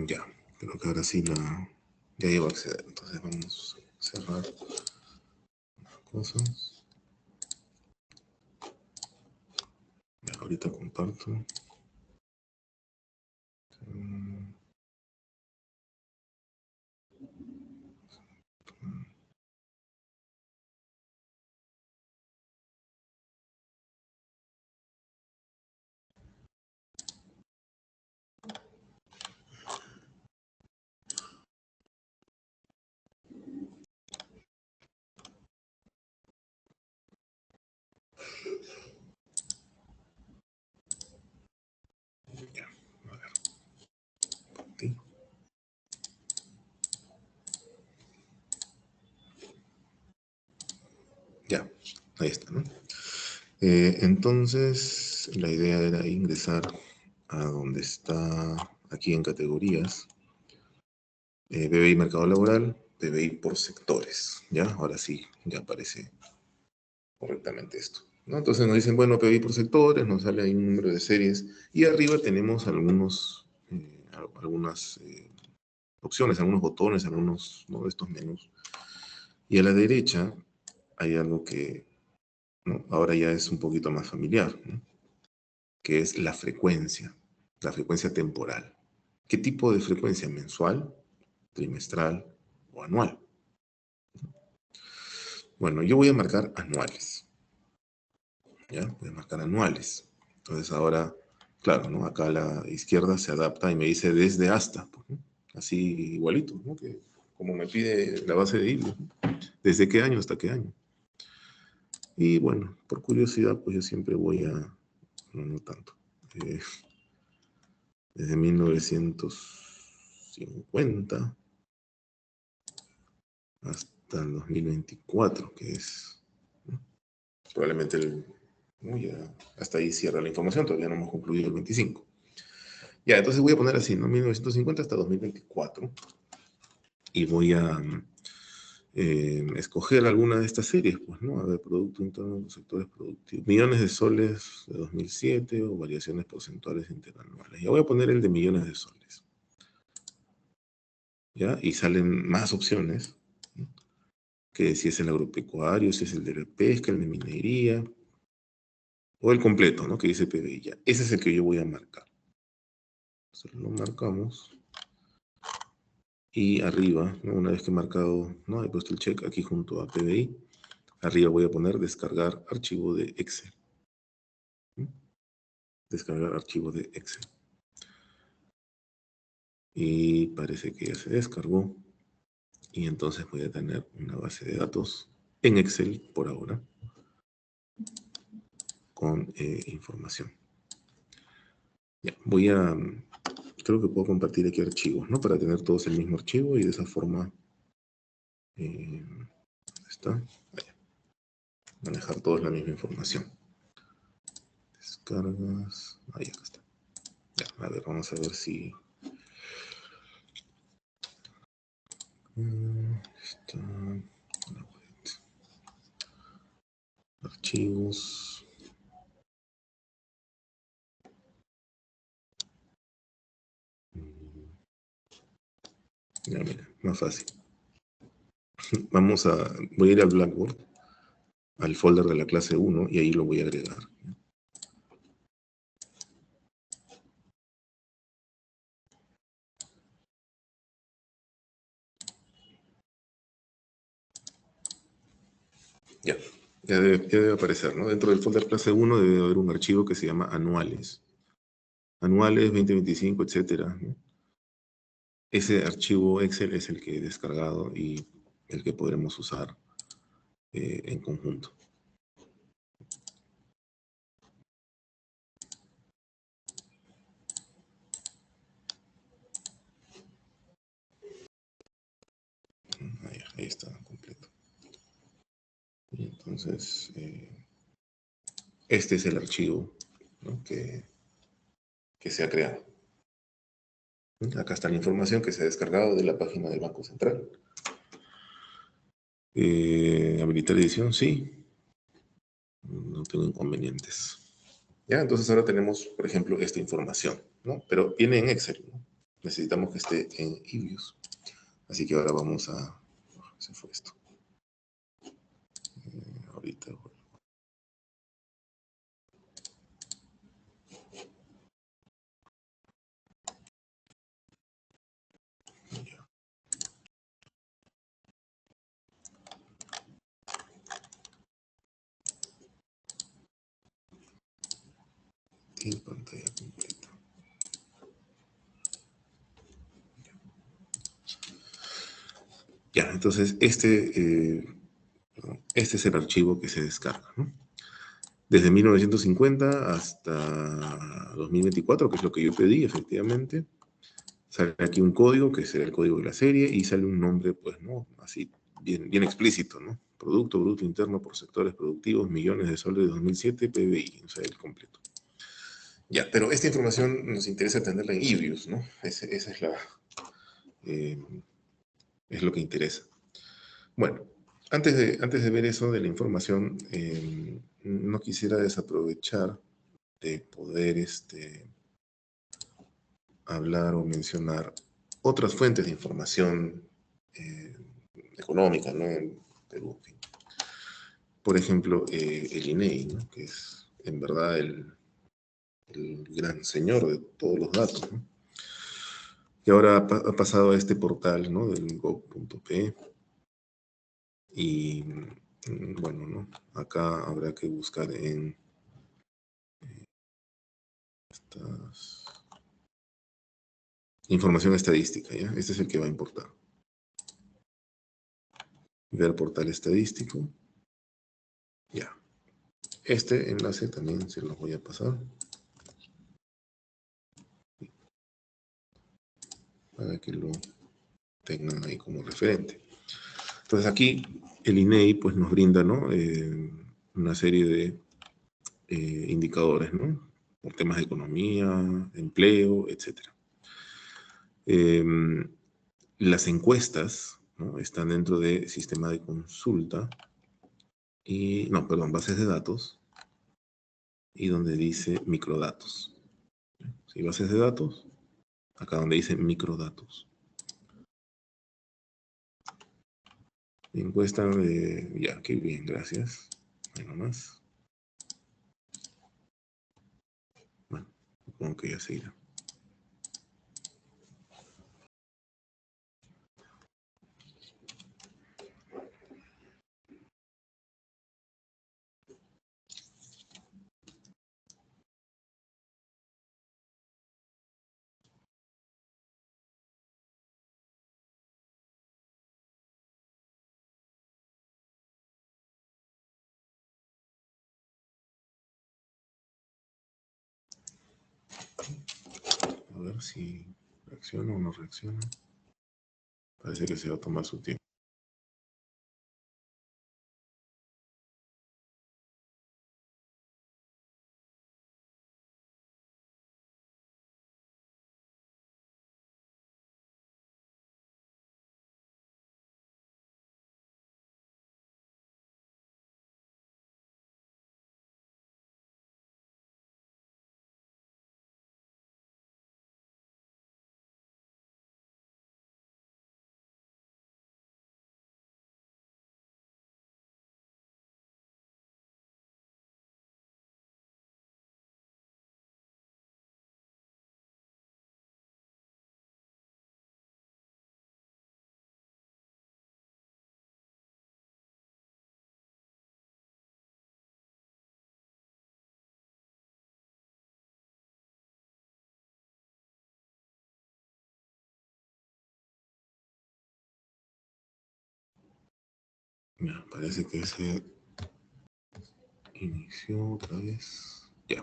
Ya, creo que ahora sí ya llevo a acceder. Entonces vamos a cerrar cosas. Ya, ahorita comparto. Mm, Ya, a ver. Sí. Ya, ahí está, ¿no? Entonces, la idea era ingresar a donde está aquí en categorías, PBI mercado laboral, PBI por sectores, ¿ya? Ahora sí, ya aparece correctamente esto, ¿no? Entonces nos dicen, bueno, PBI por sectores, nos sale ahí un número de series, y arriba tenemos algunas opciones, algunos botones, algunos, ¿no? de estos menús. Y a la derecha hay algo que, ¿no? ahora ya es un poquito más familiar, ¿no? Que es la frecuencia temporal. ¿Qué tipo de frecuencia? ¿Mensual? trimestral o anual. Bueno, yo voy a marcar anuales. ¿Ya? Voy a marcar anuales. Entonces ahora, claro, ¿no? Acá a la izquierda se adapta y me dice desde hasta, pues, ¿no? Así igualito, ¿no? Que como me pide la base de hilo, ¿no? ¿Desde qué año hasta qué año? Y bueno, por curiosidad, pues yo siempre voy a, no tanto, eh, desde 1950 hasta el 2024, que es, ¿no? Probablemente ¿no? Ya hasta ahí cierra la información, todavía no hemos concluido el 25. Ya, entonces voy a poner así, ¿no? 1950 hasta 2024. Y voy a escoger alguna de estas series, pues, ¿no? A ver, Producto Interno de los Sectores Productivos. Millones de soles de 2007 o variaciones porcentuales interanuales. Ya voy a poner el de millones de soles. ¿Ya? Y salen más opciones, ¿no? Que si es el agropecuario, si es el de la pesca, el de minería, o el completo, ¿no? Que dice PBI. Ya. Ese es el que yo voy a marcar. Entonces lo marcamos. Y arriba, ¿no? Una vez que he marcado, ¿no? He puesto el check aquí junto a PBI. Arriba voy a poner descargar archivo de Excel. ¿Mm? Descargar archivo de Excel. Y parece que ya se descargó. Y entonces voy a tener una base de datos en Excel por ahora con información. Ya, creo que puedo compartir aquí archivos, ¿no? Para tener todos el mismo archivo y de esa forma, ¿dónde está? Vaya, manejar todos la misma información. Descargas, ahí acá está. Ya, a ver, vamos a ver si... está... Archivos. Ya, mira, más fácil. Voy a ir al Blackboard, al folder de la clase 1, y ahí lo voy a agregar. Ya debe aparecer, ¿no? Dentro del folder clase 1 debe haber un archivo que se llama anuales. Anuales 2025, etcétera, ¿no? Ese archivo Excel es el que he descargado y el que podremos usar en conjunto. Ahí está, completo. Y entonces, este es el archivo, ¿no? que se ha creado. Acá está la información que se ha descargado de la página del Banco Central. Habilitar edición, sí. No tengo inconvenientes. Ya, entonces ahora tenemos, por ejemplo, esta información, ¿no? Pero viene en Excel, ¿no? Necesitamos que esté en eViews. Así que ahora vamos a... Se fue esto. Ahorita. Ya. Y pantalla completa. Ya, entonces este es el archivo que se descarga, ¿no? Desde 1950 hasta 2024, que es lo que yo pedí, efectivamente. Sale aquí un código, que será el código de la serie, y sale un nombre, pues, ¿no? Así, bien explícito, ¿no? Producto Bruto Interno por sectores productivos, millones de soles de 2007, PBI, o sea, el completo. Ya, pero esta información nos interesa tenerla en eViews, ¿no? Esa es es lo que interesa. Bueno, antes de ver eso de la información, no quisiera desaprovechar de poder hablar o mencionar otras fuentes de información económica, ¿no? En Perú. En fin. Por ejemplo, el INEI, ¿no? Que es en verdad el gran señor de todos los datos, ¿no? Y ahora ha pasado a este portal, ¿no? Del gov.p. Y bueno, ¿no? Acá habrá que buscar en estas información estadística, ¿ya? Este es el que va a importar. Ver portal estadístico. Ya. Este enlace también se los voy a pasar para que lo tengan ahí como referente. Entonces aquí el INEI pues nos brinda, ¿no? Una serie de indicadores, ¿no? Por temas de economía, empleo, etc. Las encuestas, ¿no? Están dentro del sistema de consulta y, no, perdón, bases de datos y donde dice microdatos. ¿Sí? Bases de datos, acá donde dice microdatos. Encuesta de... Ya, qué bien, gracias. Bueno, más. Bueno, supongo que ya se irá. A ver si reacciona o no reacciona. Parece que se va a tomar su tiempo. Ya, parece que se inició otra vez. Ya.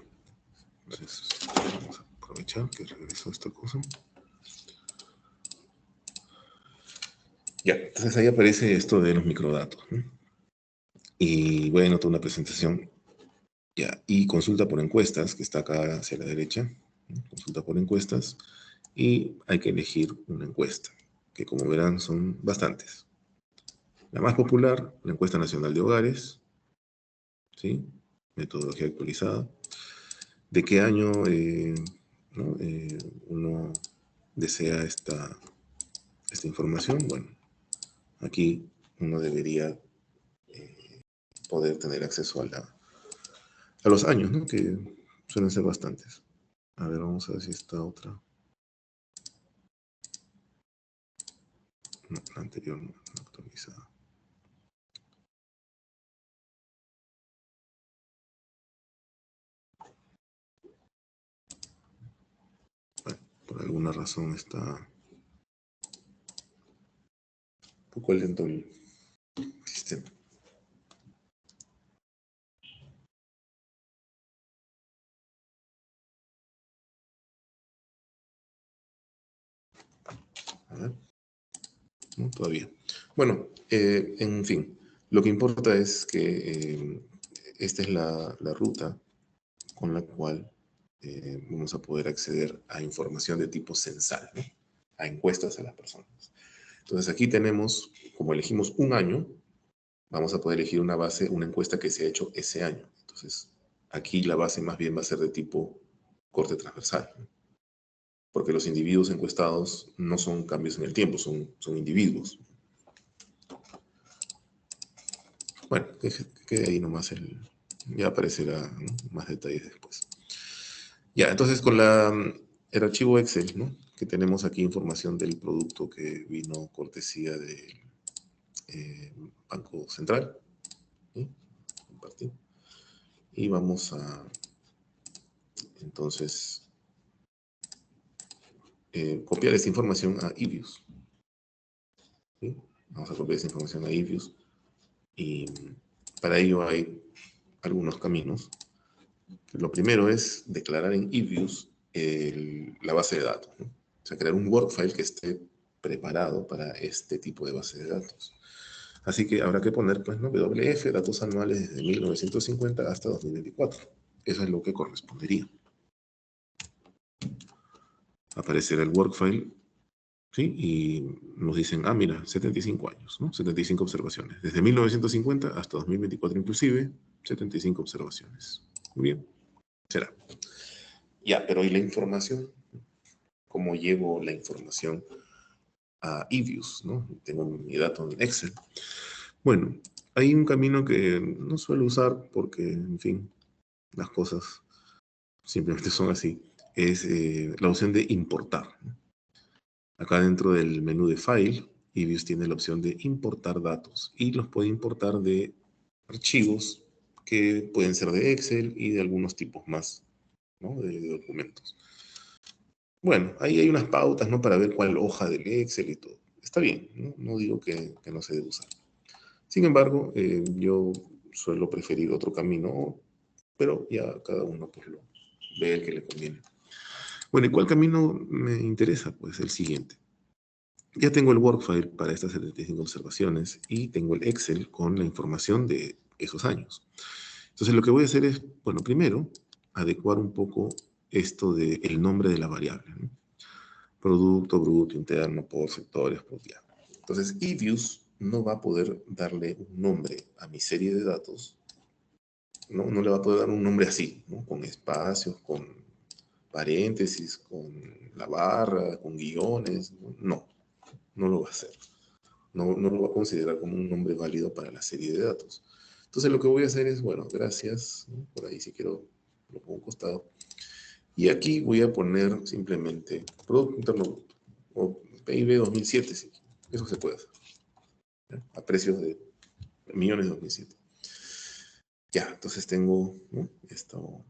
Entonces, vamos a aprovechar que regresó esta cosa. Ya, entonces ahí aparece esto de los microdatos, ¿no? Y bueno, toda una presentación. Ya, y consulta por encuestas, que está acá hacia la derecha. ¿No? Consulta por encuestas. Y hay que elegir una encuesta, que como verán son bastantes. La más popular, la encuesta nacional de hogares, ¿sí? Metodología actualizada. ¿De qué año ¿no? Uno desea esta información? Bueno, aquí uno debería poder tener acceso a los años, ¿no? Que suelen ser bastantes. A ver, vamos a ver si esta otra. No, la anterior no actualizada. Bueno, por alguna razón está un poco lento el sistema. A ver. No, todavía. Bueno, en fin, lo que importa es que esta es la ruta con la cual vamos a poder acceder a información de tipo censal, ¿no? A encuestas a las personas. Entonces aquí tenemos, como elegimos un año, vamos a poder elegir una base, una encuesta que se ha hecho ese año. Entonces aquí la base más bien va a ser de tipo corte transversal, ¿no? Porque los individuos encuestados no son cambios en el tiempo, son individuos. Bueno, que quede ahí nomás ya aparecerá, ¿no? Más detalles después. Ya, entonces con la el archivo Excel, ¿no? Que tenemos aquí información del producto que vino cortesía del Banco Central. ¿Sí? Compartir. Y vamos a, entonces, copiar esta información a eViews. ¿Sí? Vamos a copiar esta información a eViews. Y para ello hay algunos caminos. Lo primero es declarar en eViews la base de datos, ¿no? O sea, crear un workfile que esté preparado para este tipo de base de datos. Así que habrá que poner, pues, ¿no? WF, datos anuales desde 1950 hasta 2024. Eso es lo que correspondería. Aparecerá el workfile, ¿sí? Y nos dicen, ah, mira, 75 años, ¿no? 75 observaciones. Desde 1950 hasta 2024 inclusive, 75 observaciones. Muy bien, será. Ya, pero ¿y la información? ¿Cómo llevo la información a eViews, ¿no? Tengo mi dato en Excel. Bueno, hay un camino que no suelo usar porque, en fin, las cosas simplemente son así. Es la opción de importar, ¿no? Acá dentro del menú de File, eViews tiene la opción de importar datos y los puede importar de archivos que pueden ser de Excel y de algunos tipos más, ¿no? De documentos. Bueno, ahí hay unas pautas, ¿no? Para ver cuál hoja del Excel y todo. Está bien, ¿no? No digo que no se debe usar. Sin embargo, yo suelo preferir otro camino, pero ya cada uno pues lo ve el que le conviene. Bueno, ¿y cuál camino me interesa? Pues el siguiente. Ya tengo el workfile para estas 75 observaciones y tengo el Excel con la información de esos años. Entonces lo que voy a hacer es, bueno, primero, adecuar un poco esto del nombre de la variable, ¿no? Producto bruto interno por sectores, por día. Entonces, eViews no va a poder darle un nombre a mi serie de datos, ¿no? No le va a poder dar un nombre así, ¿no? Con espacios, con paréntesis, con la barra, con guiones. No, no lo va a hacer. No, no lo va a considerar como un nombre válido para la serie de datos. Entonces, lo que voy a hacer es, bueno, gracias, ¿no? Por ahí si quiero lo pongo a un costado. Y aquí voy a poner simplemente Producto Interno Bruto o PIB 2007, sí. Eso se puede hacer, ¿ya? A precios de millones de 2007. Ya, entonces tengo, ¿no? Esto,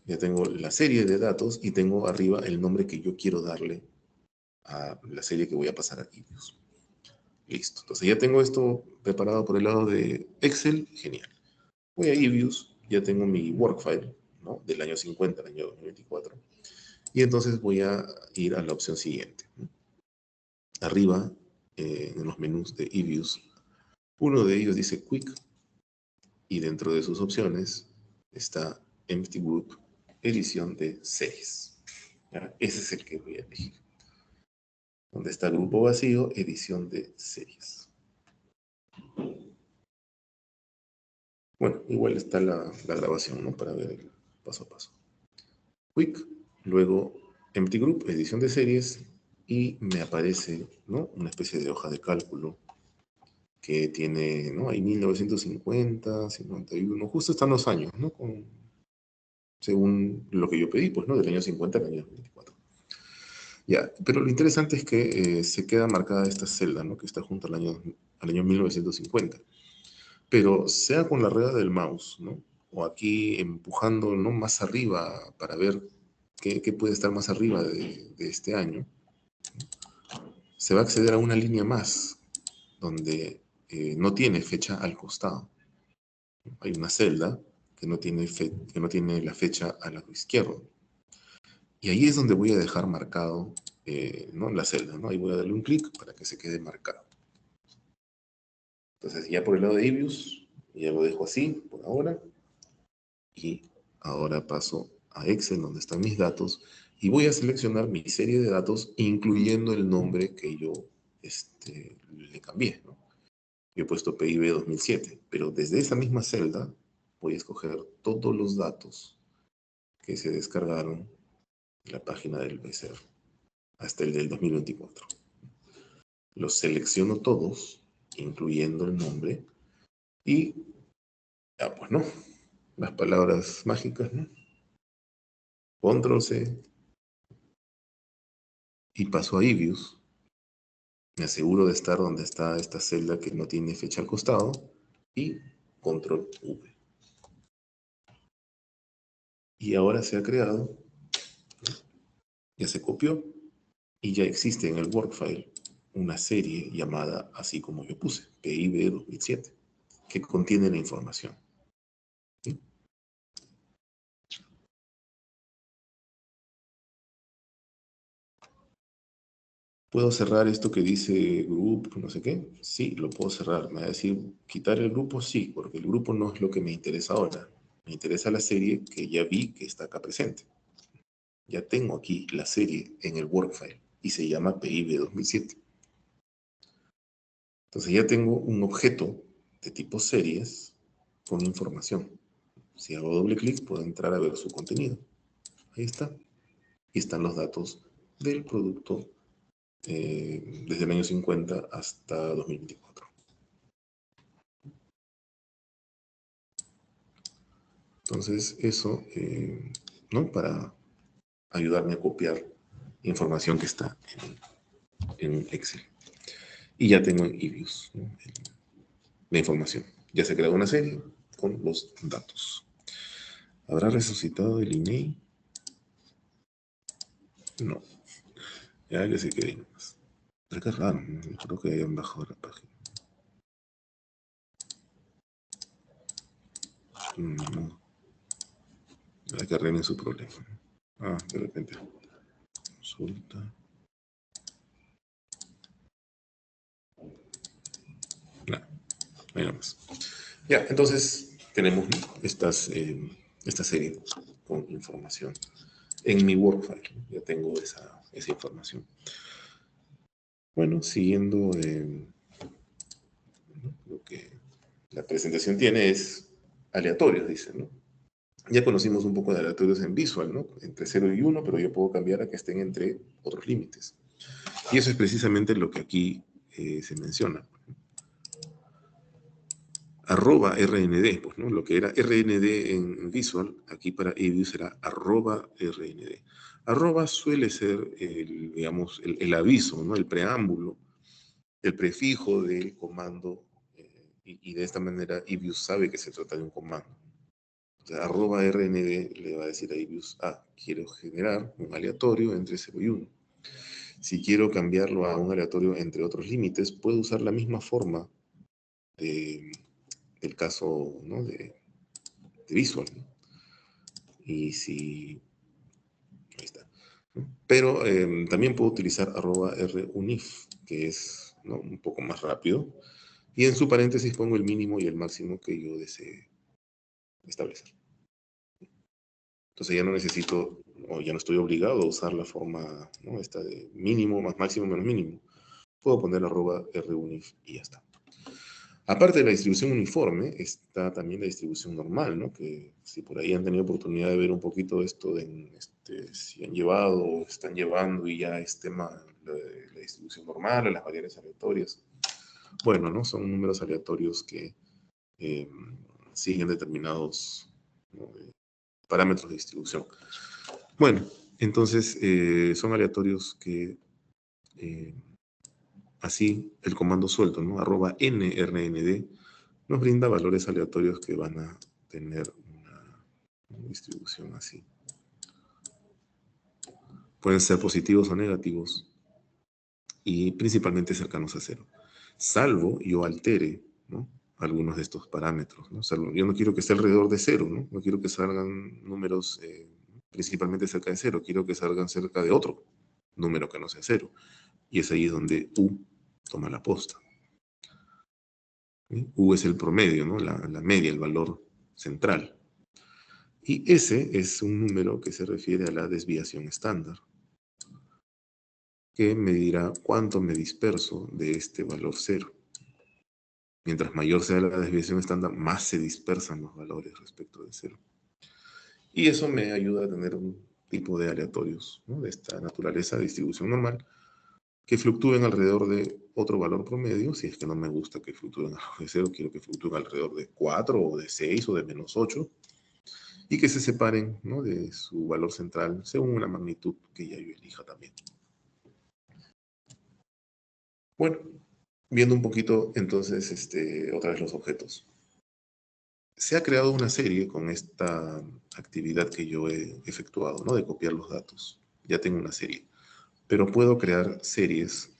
ya tengo la serie de datos y tengo arriba el nombre que yo quiero darle a la serie que voy a pasar aquí. Listo. Entonces ya tengo esto preparado por el lado de Excel. Genial. Voy a eViews, ya tengo mi workfile, ¿no? Del año 50 al año 2024. Y entonces voy a ir a la opción siguiente, ¿no? Arriba, en los menús de eViews, uno de ellos dice Quick y dentro de sus opciones está Empty Group, edición de series. ¿Ya? Ese es el que voy a elegir. Donde está grupo vacío, edición de series. Bueno, igual está la grabación, ¿no? Para ver el paso a paso. Quick, luego Empty Group, edición de series, y me aparece, ¿no? Una especie de hoja de cálculo que tiene, ¿no? Hay 1950, 51, justo están los años, ¿no? Según lo que yo pedí, pues, ¿no? Del año 50 al año 24. Ya, pero lo interesante es que se queda marcada esta celda, ¿no? Que está junto al año 1950. Pero sea con la rueda del mouse, ¿no? O aquí empujando, ¿no? Más arriba para ver qué puede estar más arriba de este año, se va a acceder a una línea más donde no tiene fecha al costado. Hay una celda que no tiene la fecha al lado izquierdo. Y ahí es donde voy a dejar marcado, ¿no? La celda, ¿no? Ahí voy a darle un clic para que se quede marcado. Entonces ya por el lado de eViews, ya lo dejo así por ahora. Y ahora paso a Excel, donde están mis datos, y voy a seleccionar mi serie de datos, incluyendo el nombre que yo le cambié, ¿no? Yo he puesto PIB 2007, pero desde esa misma celda voy a escoger todos los datos que se descargaron de la página del BCR hasta el del 2024. Los selecciono todos, incluyendo el nombre, y ya pues, ¿no? Las palabras mágicas, ¿no? Control C, y paso a eViews. Me aseguro de estar donde está esta celda que no tiene fecha al costado y control V. Y ahora se ha creado, ya se copió y ya existe en el workfile una serie llamada, así como yo puse, PIB 2007, que contiene la información. ¿Sí? ¿Puedo cerrar esto que dice group, no sé qué? Sí, lo puedo cerrar. Me va a decir, quitar el grupo, sí, porque el grupo no es lo que me interesa ahora. Me interesa la serie que ya vi que está acá presente. Ya tengo aquí la serie en el workfile y se llama PIB 2007. Entonces ya tengo un objeto de tipo series con información. Si hago doble clic, puedo entrar a ver su contenido. Ahí está. Y están los datos del producto desde el año 50 hasta 2024. Entonces, eso, ¿no? Para ayudarme a copiar información que está en Excel. Y ya tengo en eViews, ¿no? La información. Ya se creó una serie con los datos. ¿Habrá resucitado el email? No. Ya que se quede más. Pero qué raro, ¿no? Creo que hayan bajado la página. No. Hay que arreglen su problema. Ah, de repente. Consulta. No, ahí nomás. Ya, entonces tenemos, ¿no? esta serie con información en mi workfile. Ya tengo esa información. Bueno, siguiendo ¿no? Lo que la presentación tiene es aleatorios, dice, ¿no? Ya conocimos un poco de aleatorios en Visual, ¿no? Entre 0 y 1, pero yo puedo cambiar a que estén entre otros límites. Y eso es precisamente lo que aquí se menciona. Arroba RND, pues, ¿no? Lo que era RND en Visual, aquí para eViews será arroba RND. Arroba suele ser, digamos, el aviso, ¿no? El preámbulo, el prefijo del comando, y de esta manera eViews sabe que se trata de un comando. O sea, arroba RND le va a decir a eViews, quiero generar un aleatorio entre 0 y 1. Si quiero cambiarlo a un aleatorio entre otros límites, puedo usar la misma forma del caso, ¿no? de Visual, ¿no? Y si... Ahí está. ¿No? Pero también puedo utilizar arroba runif, que es, ¿no? un poco más rápido. Y en su paréntesis pongo el mínimo y el máximo que yo desee establecer. Entonces ya no necesito, o ya no estoy obligado a usar la forma, ¿no? esta de mínimo más máximo menos mínimo. Puedo poner arroba runif y ya está. Aparte de la distribución uniforme, está también la distribución normal, ¿no? Que si por ahí han tenido oportunidad de ver un poquito esto de si han llevado o están llevando y ya es tema de la distribución normal, las variables aleatorias. Bueno, ¿no? Son números aleatorios que siguen determinados, ¿no? Parámetros de distribución. Bueno, entonces son aleatorios que así el comando suelto, ¿no? Arroba nrnd nos brinda valores aleatorios que van a tener una distribución así. Pueden ser positivos o negativos y principalmente cercanos a 0. Salvo yo altere, ¿no? algunos de estos parámetros, ¿no? Salvo, yo no quiero que esté alrededor de 0, ¿no? No quiero que salgan números principalmente cerca de 0, quiero que salgan cerca de otro número que no sea 0. Y es ahí donde U toma la posta. ¿Sí? U es el promedio, ¿no? la media, el valor central. Y S es un número que se refiere a la desviación estándar, que me dirá cuánto me disperso de este valor 0. Mientras mayor sea la desviación estándar, más se dispersan los valores respecto de 0. Y eso me ayuda a tener un tipo de aleatorios, ¿no? de esta naturaleza de distribución normal, que fluctúen alrededor de otro valor promedio. Si es que no me gusta que fluctúen alrededor de 0, quiero que fluctúen alrededor de 4 o de 6 o de menos 8. Y que se separen, ¿no? de su valor central según una magnitud que ya yo elija también. Bueno, viendo un poquito entonces otra vez los objetos. Se ha creado una serie con esta actividad que yo he efectuado, ¿no? De copiar los datos. Ya tengo una serie. Pero puedo crear series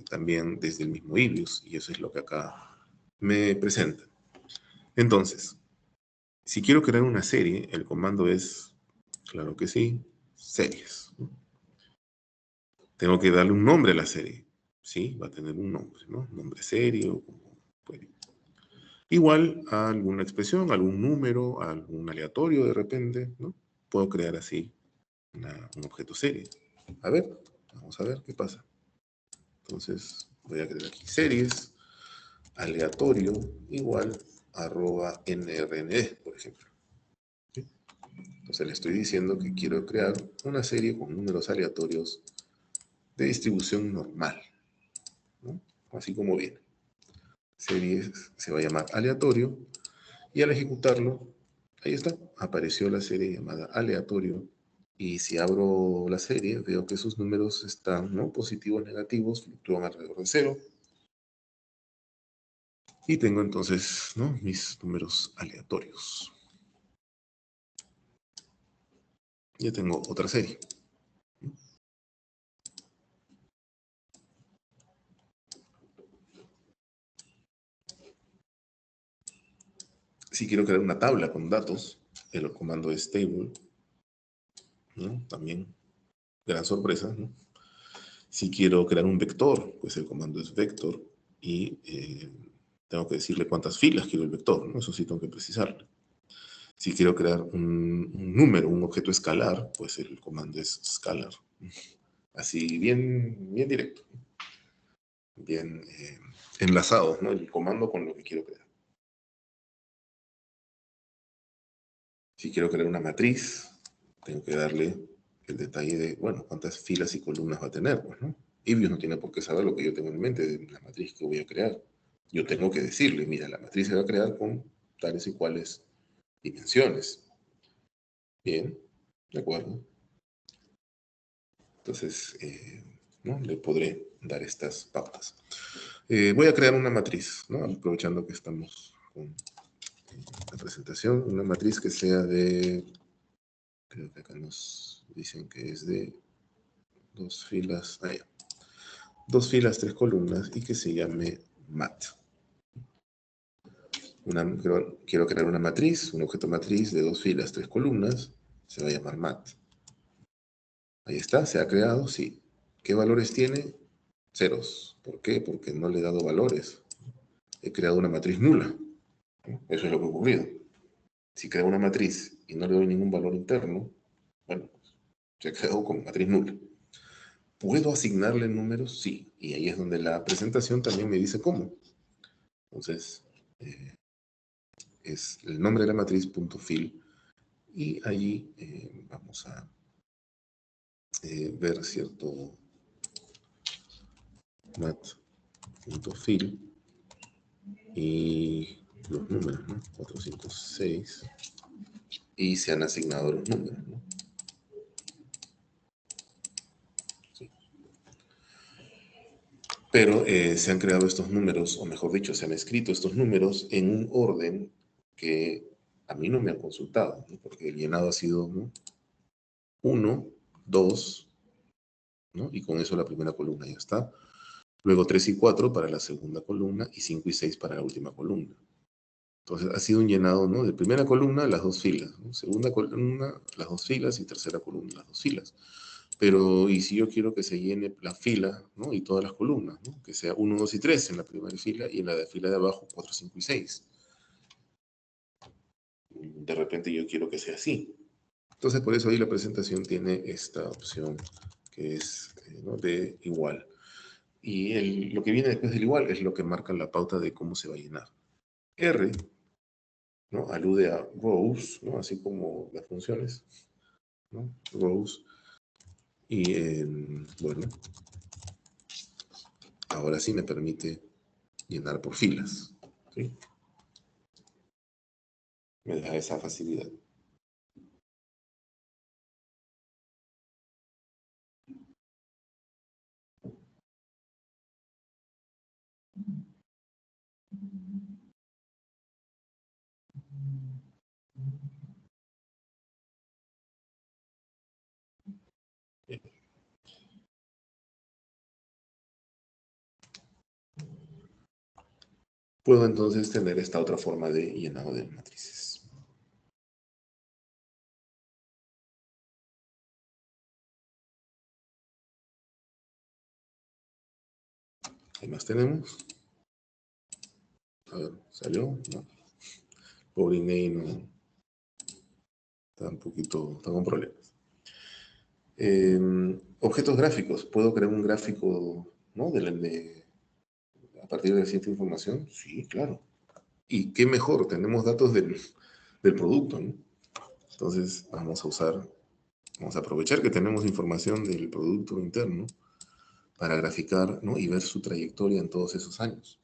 también desde el mismo Ibius, y eso es lo que acá me presenta. Entonces, si quiero crear una serie, el comando es, claro que sí, series. Tengo que darle un nombre a la serie. Sí, va a tener un nombre, ¿no? Nombre serie o como puede. Igual a alguna expresión, algún número, algún aleatorio de repente, ¿no? Puedo crear así un objeto serie. A ver, vamos a ver qué pasa. Entonces, voy a crear aquí series, aleatorio, igual, arroba nrn, por ejemplo. ¿Sí? Entonces le estoy diciendo que quiero crear una serie con números aleatorios de distribución normal, ¿no? Así como viene. Serie se va a llamar aleatorio, y al ejecutarlo, ahí está, apareció la serie llamada aleatorio. Y si abro la serie, veo que sus números están, ¿no? Positivos, negativos, fluctúan alrededor de cero. Y tengo entonces, ¿no? Mis números aleatorios. Ya tengo otra serie. Si quiero crear una tabla con datos, el comando es table, ¿no? También, gran sorpresa, ¿no? Si quiero crear un vector, pues el comando es vector, y tengo que decirle cuántas filas quiero el vector, ¿no? Eso sí tengo que precisarlo. Si quiero crear un número, un objeto escalar, pues el comando es scalar. Así, bien, bien directo, bien enlazado, ¿no? El comando con lo que quiero crear. Si quiero crear una matriz, tengo que darle el detalle de, bueno, cuántas filas y columnas va a tener, pues, ¿no? Ibius no tiene por qué saber lo que yo tengo en mente de la matriz que voy a crear. Yo tengo que decirle, mira, la matriz se va a crear con tales y cuales dimensiones. Bien, de acuerdo. Entonces, ¿no? Le podré dar estas pautas. Voy a crear una matriz, ¿no? Aprovechando que estamos con la presentación, una matriz que sea de, creo que acá nos dicen que es de dos filas, dos filas, tres columnas, y que se llame mat. Quiero crear una matriz, un objeto matriz de dos filas, tres columnas, se va a llamar mat. Ahí está, se ha creado, sí. ¿Qué valores tiene? Ceros. ¿Por qué? Porque no le he dado valores. He creado una matriz nula. Eso es lo que ha ocurrido. Si creo una matriz y no le doy ningún valor interno, bueno, se creó como matriz nula. ¿Puedo asignarle números? Sí. Y ahí es donde la presentación también me dice cómo. Entonces, es el nombre de la matriz, punto .fill, y allí vamos a ver cierto mat.fill y los números, ¿no? 4, 5, 6, y se han asignado los números, ¿no? Sí. Pero se han creado estos números, o mejor dicho, se han escrito estos números en un orden que a mí no me han consultado, ¿no? Porque el llenado ha sido, ¿no? 1, 2, ¿no? Y con eso la primera columna ya está. Luego 3 y 4 para la segunda columna y 5 y 6 para la última columna. Entonces ha sido un llenado, ¿no? De primera columna, las dos filas, ¿no? Segunda columna, las dos filas, y tercera columna, las dos filas. Pero, ¿y si yo quiero que se llene la fila, ¿no? Y todas las columnas, ¿no? Que sea 1, 2 y 3 en la primera fila, y en la fila de abajo 4, 5 y 6. De repente yo quiero que sea así. Entonces, por eso ahí la presentación tiene esta opción que es, ¿no? De igual. Y lo que viene después del igual es lo que marca la pauta de cómo se va a llenar. R, ¿no? Alude a rows, ¿no? Así como las funciones, ¿no? Rows. Y bueno, ahora sí me permite llenar por filas, ¿sí? Me da esa facilidad. Bien. Puedo entonces tener esta otra forma de llenado de matrices. ¿Qué más tenemos? A ver, ¿salió? No. Pobre INEI no. Está un poquito, está con problemas. Objetos gráficos. ¿Puedo crear un gráfico, ¿no? A partir de cierta información? Sí, claro. Y qué mejor, tenemos datos del producto, ¿no? Entonces vamos a aprovechar que tenemos información del producto interno para graficar, ¿no? Y ver su trayectoria en todos esos años.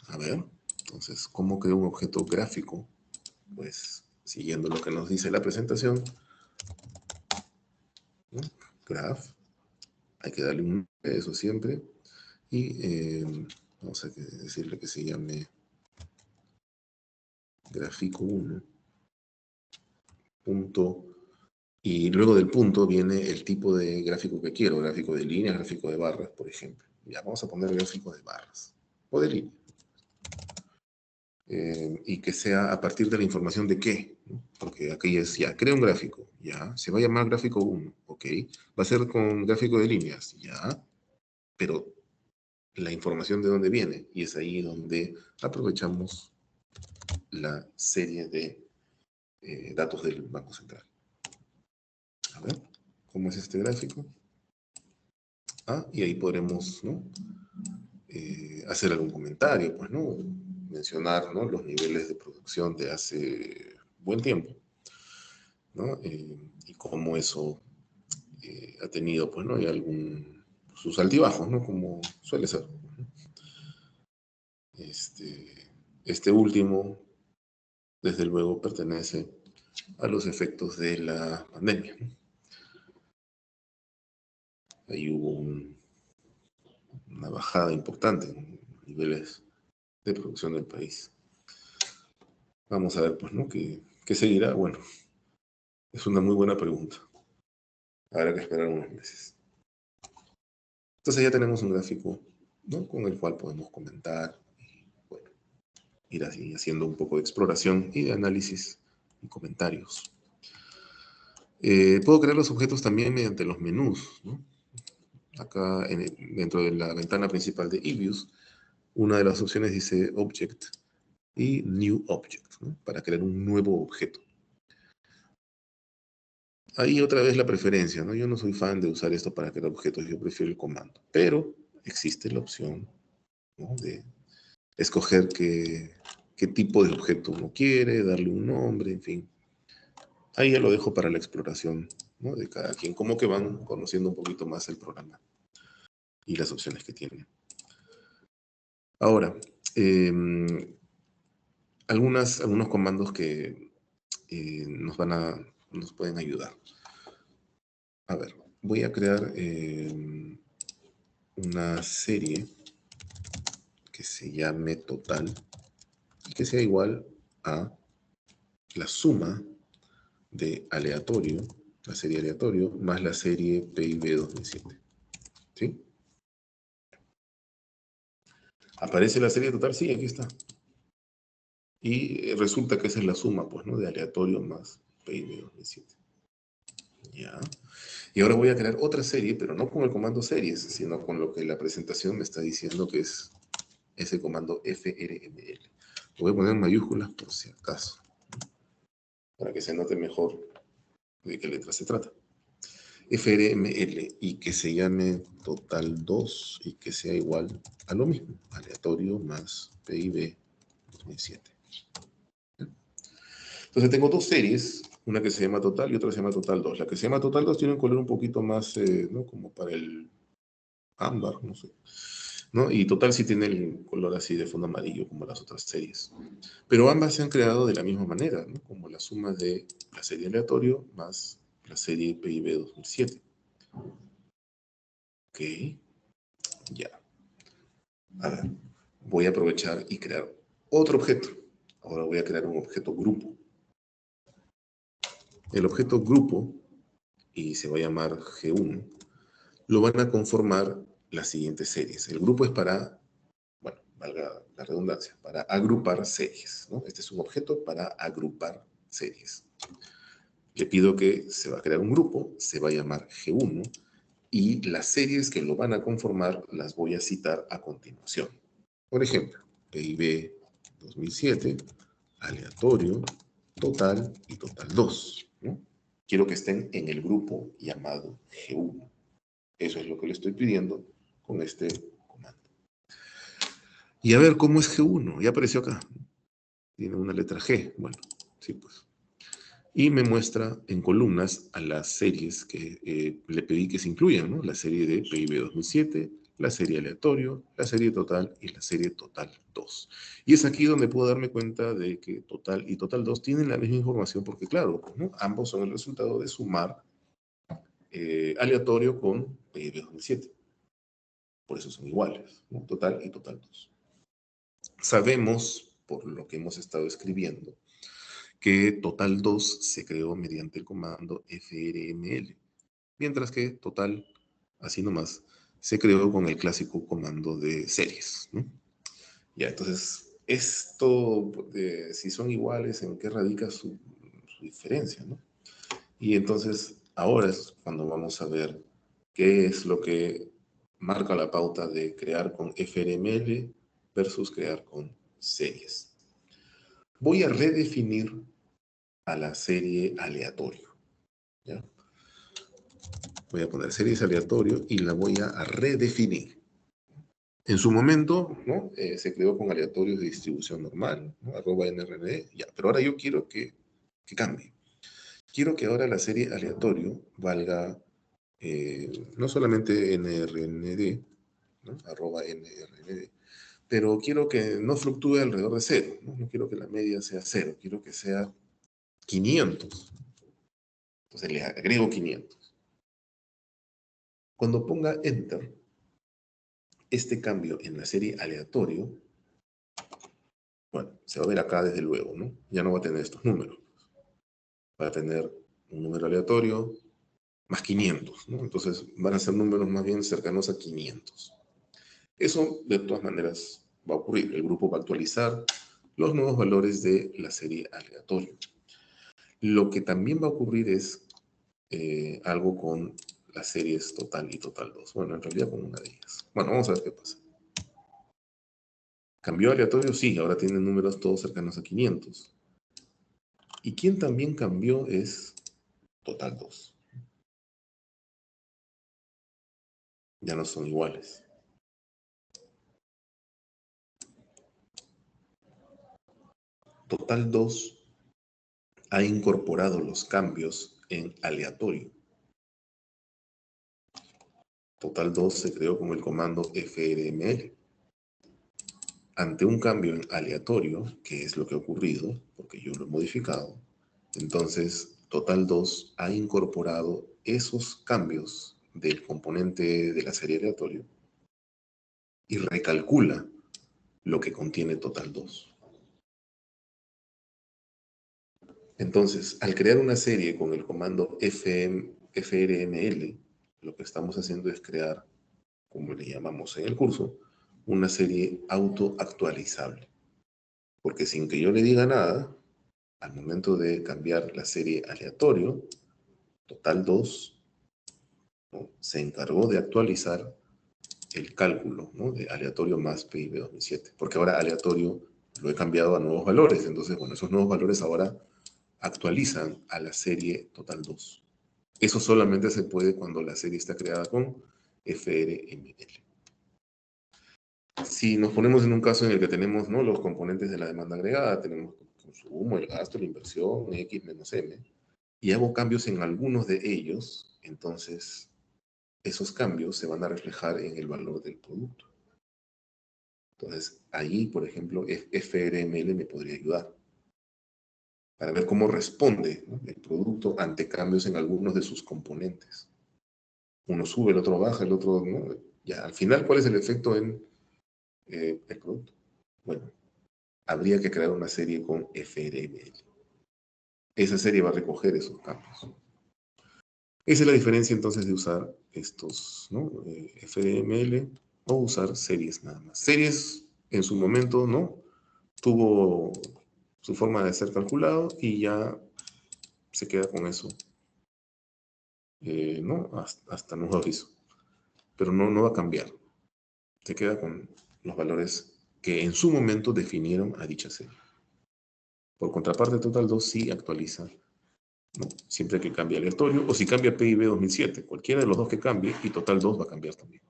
A ver, entonces, ¿cómo creo un objeto gráfico? Pues, siguiendo lo que nos dice la presentación, ¿no? Graph, hay que darle un nombre a eso siempre, y vamos a decirle que se llame gráfico 1, punto, y luego del punto viene el tipo de gráfico que quiero, gráfico de líneas, gráfico de barras, por ejemplo. Ya, vamos a poner gráfico de barras, o de líneas. Y que sea a partir de la información de qué, ¿no? Porque aquí es, ya, crea un gráfico, ya, se va a llamar gráfico 1, ok, va a ser con gráfico de líneas, ya, pero la información de dónde viene, y es ahí donde aprovechamos la serie de datos del Banco Central. A ver, ¿cómo es este gráfico? Ah, y ahí podremos, ¿no? Hacer algún comentario, pues, ¿no? Mencionar, ¿no? Los niveles de producción de hace buen tiempo, ¿no? Y cómo eso ha tenido, pues, ¿no? Sus altibajos, ¿no? Como suele ser. Este último, desde luego, pertenece a los efectos de la pandemia, ¿no? Ahí hubo una bajada importante en los niveles de producción del país. Vamos a ver, pues, ¿no? ¿Qué seguirá? Bueno, es una muy buena pregunta. Habrá que esperar unos meses. Entonces ya tenemos un gráfico, ¿no? Con el cual podemos comentar y, bueno, ir así haciendo un poco de exploración y de análisis y comentarios. Puedo crear los objetos también mediante los menús, ¿no? Acá dentro de la ventana principal de eViews, una de las opciones dice Object y New Object, ¿no? Para crear un nuevo objeto. Ahí otra vez la preferencia, ¿no? Yo no soy fan de usar esto para crear objetos, yo prefiero el comando. Pero existe la opción, ¿no? De escoger qué tipo de objeto uno quiere, darle un nombre, en fin. Ahí ya lo dejo para la exploración, ¿no? De cada quien, como que van conociendo un poquito más el programa y las opciones que tiene. Ahora, algunos comandos que nos pueden ayudar. A ver, voy a crear una serie que se llame total y que sea igual a la suma de aleatorio, la serie aleatorio, más la serie PIB 2007. ¿Sí? ¿Aparece la serie total? Sí, aquí está. Y resulta que esa es la suma, pues, ¿no? De aleatorio más PIB 2007. Ya. Y ahora voy a crear otra serie, pero no con el comando series, sino con lo que la presentación me está diciendo que es ese comando frml. Lo voy a poner en mayúsculas por si acaso, para que se note mejor de qué letra se trata. frml y que se llame total 2 y que sea igual a lo mismo, aleatorio más PIB 2007. Entonces tengo dos series, una que se llama total y otra se llama total 2. La que se llama total 2 tiene un color un poquito más, ¿no? Como para el ámbar, no sé, ¿no? Y total sí tiene el color así de fondo amarillo como las otras series. Pero ambas se han creado de la misma manera, ¿no? Como la suma de la serie aleatorio más la serie PIB 2007. Ok, ya. A ver, voy a aprovechar y crear otro objeto. Ahora voy a crear un objeto grupo. El objeto grupo, y se va a llamar G1, lo van a conformar las siguientes series. El grupo es para, bueno, valga la redundancia, para agrupar series, ¿no? Este es un objeto para agrupar series. Le pido que se va a crear un grupo, se va a llamar G1, y las series que lo van a conformar las voy a citar a continuación. Por ejemplo, PIB 2007, aleatorio, total y total 2, ¿no? Quiero que estén en el grupo llamado G1. Eso es lo que le estoy pidiendo con este comando. Y a ver cómo es G1. Ya apareció acá. Tiene una letra G. Bueno, sí, pues. Y me muestra en columnas a las series que le pedí que se incluyan, ¿no? La serie de PIB 2007, la serie aleatorio, la serie total y la serie total 2. Y es aquí donde puedo darme cuenta de que total y total 2 tienen la misma información porque, claro, ¿no? Ambos son el resultado de sumar aleatorio con PIB 2007. Por eso son iguales, ¿no? Total y total 2. Sabemos, por lo que hemos estado escribiendo, que total 2 se creó mediante el comando frml, mientras que total, así nomás, se creó con el clásico comando de series, ¿no? Ya, entonces, esto, si son iguales, ¿en qué radica su diferencia, ¿no? Y entonces, ahora es cuando vamos a ver qué es lo que marca la pauta de crear con frml versus crear con series. Voy a redefinir a la serie aleatorio, ¿ya? Voy a poner series aleatorio y la voy a redefinir. En su momento, ¿no? Se creó con aleatorios de distribución normal, ¿no? @nrd, ya. Pero ahora yo quiero que cambie. Quiero que ahora la serie aleatorio valga no solamente nrnd, ¿no? @nrnd, pero quiero que no fluctúe alrededor de 0, ¿no? No quiero que la media sea 0, quiero que sea 500. Entonces le agrego 500. Cuando ponga Enter, este cambio en la serie aleatorio, bueno, se va a ver acá desde luego, ¿no? Ya no va a tener estos números. Va a tener un número aleatorio más 500, ¿no? Entonces van a ser números más bien cercanos a 500. Eso, de todas maneras, va a ocurrir. El grupo va a actualizar los nuevos valores de la serie aleatorio. Lo que también va a ocurrir es algo con las series total y total 2. Bueno, en realidad con una de ellas. Bueno, vamos a ver qué pasa. ¿Cambió aleatorio? Sí, ahora tiene números todos cercanos a 500. Y quien también cambió es total 2. Ya no son iguales. Total 2 ha incorporado los cambios en aleatorio. Total 2 se creó con el comando frml. Ante un cambio en aleatorio, que es lo que ha ocurrido, porque yo lo he modificado, entonces Total 2 ha incorporado esos cambios del componente de la serie aleatorio y recalcula lo que contiene Total 2. Entonces, al crear una serie con el comando frml, lo que estamos haciendo es crear, como le llamamos en el curso, una serie autoactualizable. Porque sin que yo le diga nada, al momento de cambiar la serie aleatorio, total 2, ¿no? Se encargó de actualizar el cálculo, ¿no? De aleatorio más PIB 2007. Porque ahora aleatorio lo he cambiado a nuevos valores. Entonces, bueno, esos nuevos valores ahora actualizan a la serie total 2. Eso solamente se puede cuando la serie está creada con frml. Si nos ponemos en un caso en el que tenemos, ¿no?, los componentes de la demanda agregada, tenemos el consumo, el gasto, la inversión, X menos M, y hago cambios en algunos de ellos, entonces esos cambios se van a reflejar en el valor del producto. Entonces, ahí, por ejemplo, frml me podría ayudar para ver cómo responde, ¿no?, el producto ante cambios en algunos de sus componentes. Uno sube, el otro baja, el otro, ¿no? Ya, al final, ¿cuál es el efecto en el producto? Bueno, habría que crear una serie con frml. esa serie va a recoger esos cambios. Esa es la diferencia entonces de usar estos, ¿no? FDML o usar series nada más. Series en su momento, ¿no? Tuvo su forma de ser calculado y ya se queda con eso, ¿no? Hasta nuevo aviso. Pero no va a cambiar. Se queda con los valores que en su momento definieron a dicha serie. Por contraparte, Total 2 sí actualiza, ¿no? Siempre que cambie aleatorio, o si cambia PIB 2007, cualquiera de los dos que cambie, y Total 2 va a cambiar también.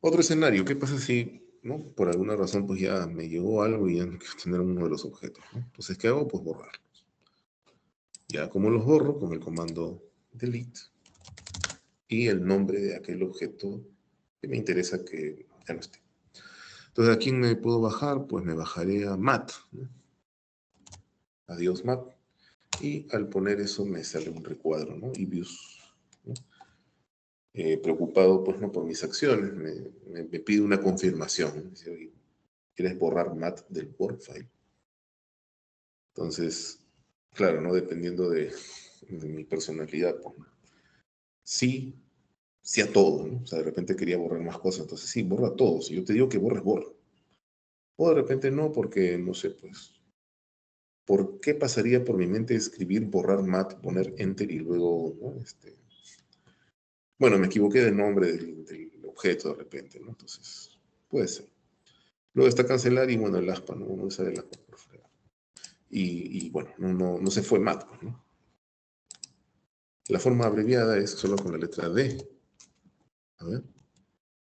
Otro escenario, ¿qué pasa si, ¿no? Por alguna razón, pues ya me llegó algo y ya no quiero tener uno de los objetos, ¿no? Entonces, ¿qué hago? Pues borrarlos. Ya, ¿cómo los borro? Con el comando delete y el nombre de aquel objeto que me interesa que ya no esté. Entonces, ¿a quién me puedo bajar? Pues me bajaré a mat, ¿no? Adiós mat. Y al poner eso me sale un recuadro, ¿no? Y views, ¿no? Preocupado, pues, no por mis acciones, me pide una confirmación. Dice, oye, ¿quieres borrar mat del workfile? Entonces, claro, ¿no? Dependiendo de mi personalidad, pues, ¿no? Sí, sí a todo, ¿no? O sea, de repente quería borrar más cosas, entonces sí, borra todo. Si yo te digo que borres, borra. O de repente no, porque, no sé, pues, ¿por qué pasaría por mi mente escribir, borrar mat, poner enter y luego, ¿no? Bueno, me equivoqué del nombre del objeto de repente, ¿no? Entonces, puede ser. Luego está cancelar y, bueno, el aspa, ¿no? Uno usa el aspa por fuera. Y bueno, no se fue mat, pues, ¿no? La forma abreviada es solo con la letra D. A ver.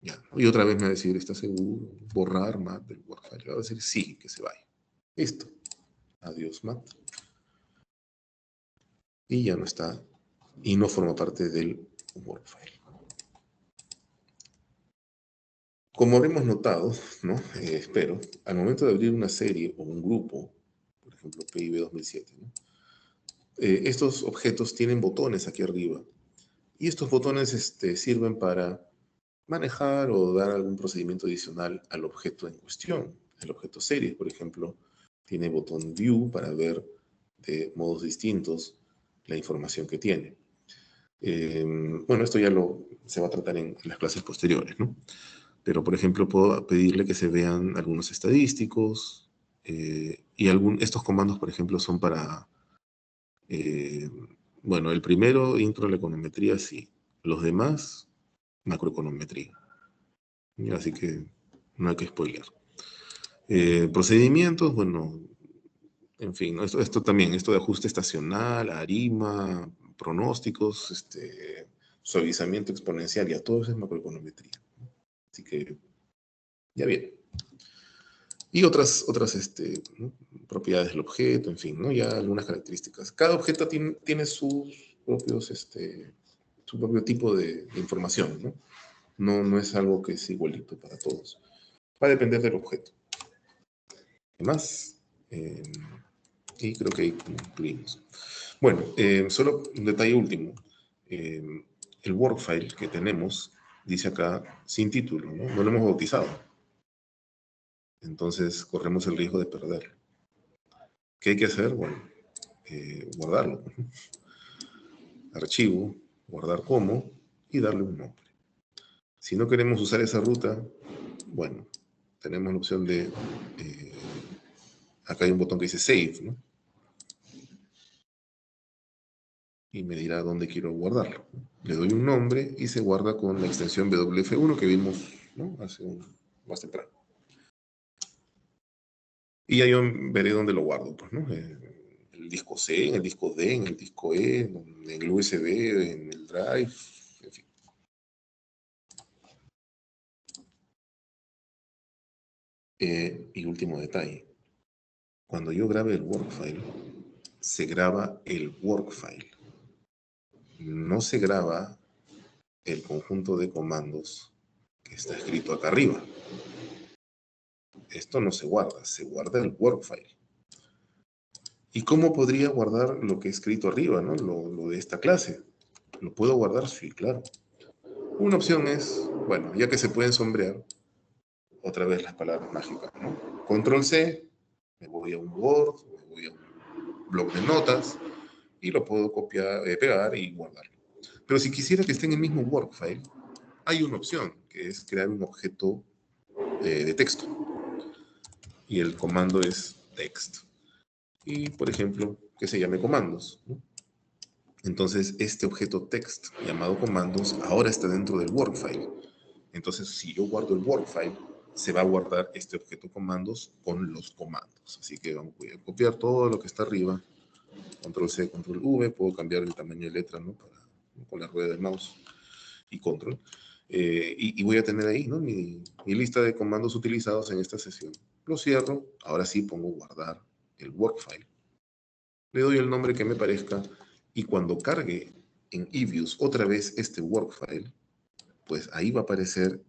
Ya. Y otra vez me va a decir, ¿está seguro? Borrar mat del workfile. Le va a decir sí, que se vaya. Listo. Adiós mat. Y ya no está. Y no forma parte del workfile. Como habremos notado, ¿no? Espero, al momento de abrir una serie o un grupo, por ejemplo, PIB 2007, ¿no? Estos objetos tienen botones aquí arriba. Y estos botones sirven para manejar o dar algún procedimiento adicional al objeto en cuestión. El objeto series, por ejemplo, tiene botón View para ver de modos distintos la información que tiene. Bueno, esto ya se va a tratar en las clases posteriores, ¿no? Pero, por ejemplo, puedo pedirle que se vean algunos estadísticos y estos comandos, por ejemplo, son para, bueno, el primero, intro a la econometría, sí. Los demás, macroeconometría. Así que no hay que spoiler. Procedimientos, bueno, en fin, ¿no? Esto también, esto de ajuste estacional, ARIMA, pronósticos, suavizamiento exponencial, ya todo eso es macroeconometría. Así que, ya bien. Y otras ¿no? Propiedades del objeto, en fin, ¿no? Ya algunas características. Cada objeto tiene sus propios, su propio tipo de información, ¿no? No es algo que es igualito para todos. Va a depender del objeto. ¿Qué más? Y creo que ahí concluimos. Bueno, solo un detalle último. El workfile que tenemos dice acá sin título, ¿no? No lo hemos bautizado. Entonces corremos el riesgo de perderlo. ¿Qué hay que hacer? Bueno, guardarlo. Archivo, guardar como y darle un nombre. Si no queremos usar esa ruta, bueno, tenemos la opción de, acá hay un botón que dice Save, ¿no? Y me dirá dónde quiero guardarlo. Le doy un nombre y se guarda con la extensión WF1 que vimos, ¿no? Más temprano. Y ya yo veré dónde lo guardo, pues, ¿no? El disco C, en el disco D, en el disco E, en el USB, en el Drive, en fin. Y último detalle. Cuando yo grabe el workfile, se graba el workfile. No se graba el conjunto de comandos que está escrito acá arriba. Esto no se guarda el workfile. ¿Y cómo podría guardar lo que he escrito arriba, ¿no? Lo de esta clase? ¿Lo puedo guardar? Sí, claro. Una opción es, bueno, ya que se pueden sombrear, otra vez las palabras mágicas, ¿no? Control C, me voy a un Word, me voy a un blog de notas y lo puedo copiar, pegar y guardar. Pero si quisiera que esté en el mismo workfile, hay una opción, que es crear un objeto de texto. Y el comando es text. Y, por ejemplo, que se llame comandos, ¿no? Entonces, este objeto text llamado comandos ahora está dentro del workfile. Entonces, si yo guardo el workfile, se va a guardar este objeto comandos con los comandos. Así que voy a copiar todo lo que está arriba. Control C, Control V. Puedo cambiar el tamaño de letra, ¿no? Con la rueda del mouse y Control. Y voy a tener ahí, ¿no? mi lista de comandos utilizados en esta sesión. Lo cierro. Ahora sí pongo guardar el workfile. Le doy el nombre que me parezca. Y cuando cargue en eViews otra vez este workfile, pues ahí va a aparecer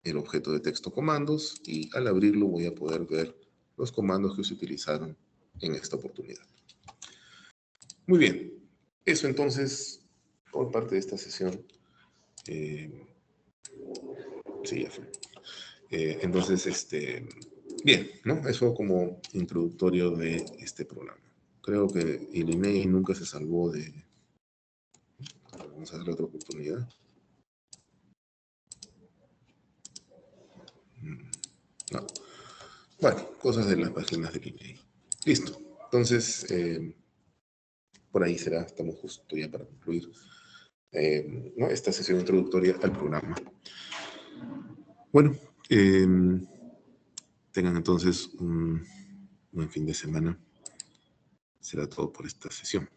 el objeto de texto comandos y al abrirlo voy a poder ver los comandos que se utilizaron en esta oportunidad. Muy bien, eso entonces por parte de esta sesión. Sí, ya fue. Entonces, bien, ¿no? Eso como introductorio de este programa. Creo que el INEI nunca se salvó de... Vamos a darle otra oportunidad. No. Bueno, cosas de las páginas del INEI. Listo. Entonces, por ahí será, estamos justo ya para concluir ¿no? esta sesión introductoria al programa. Bueno, tengan entonces un buen fin de semana. Será todo por esta sesión.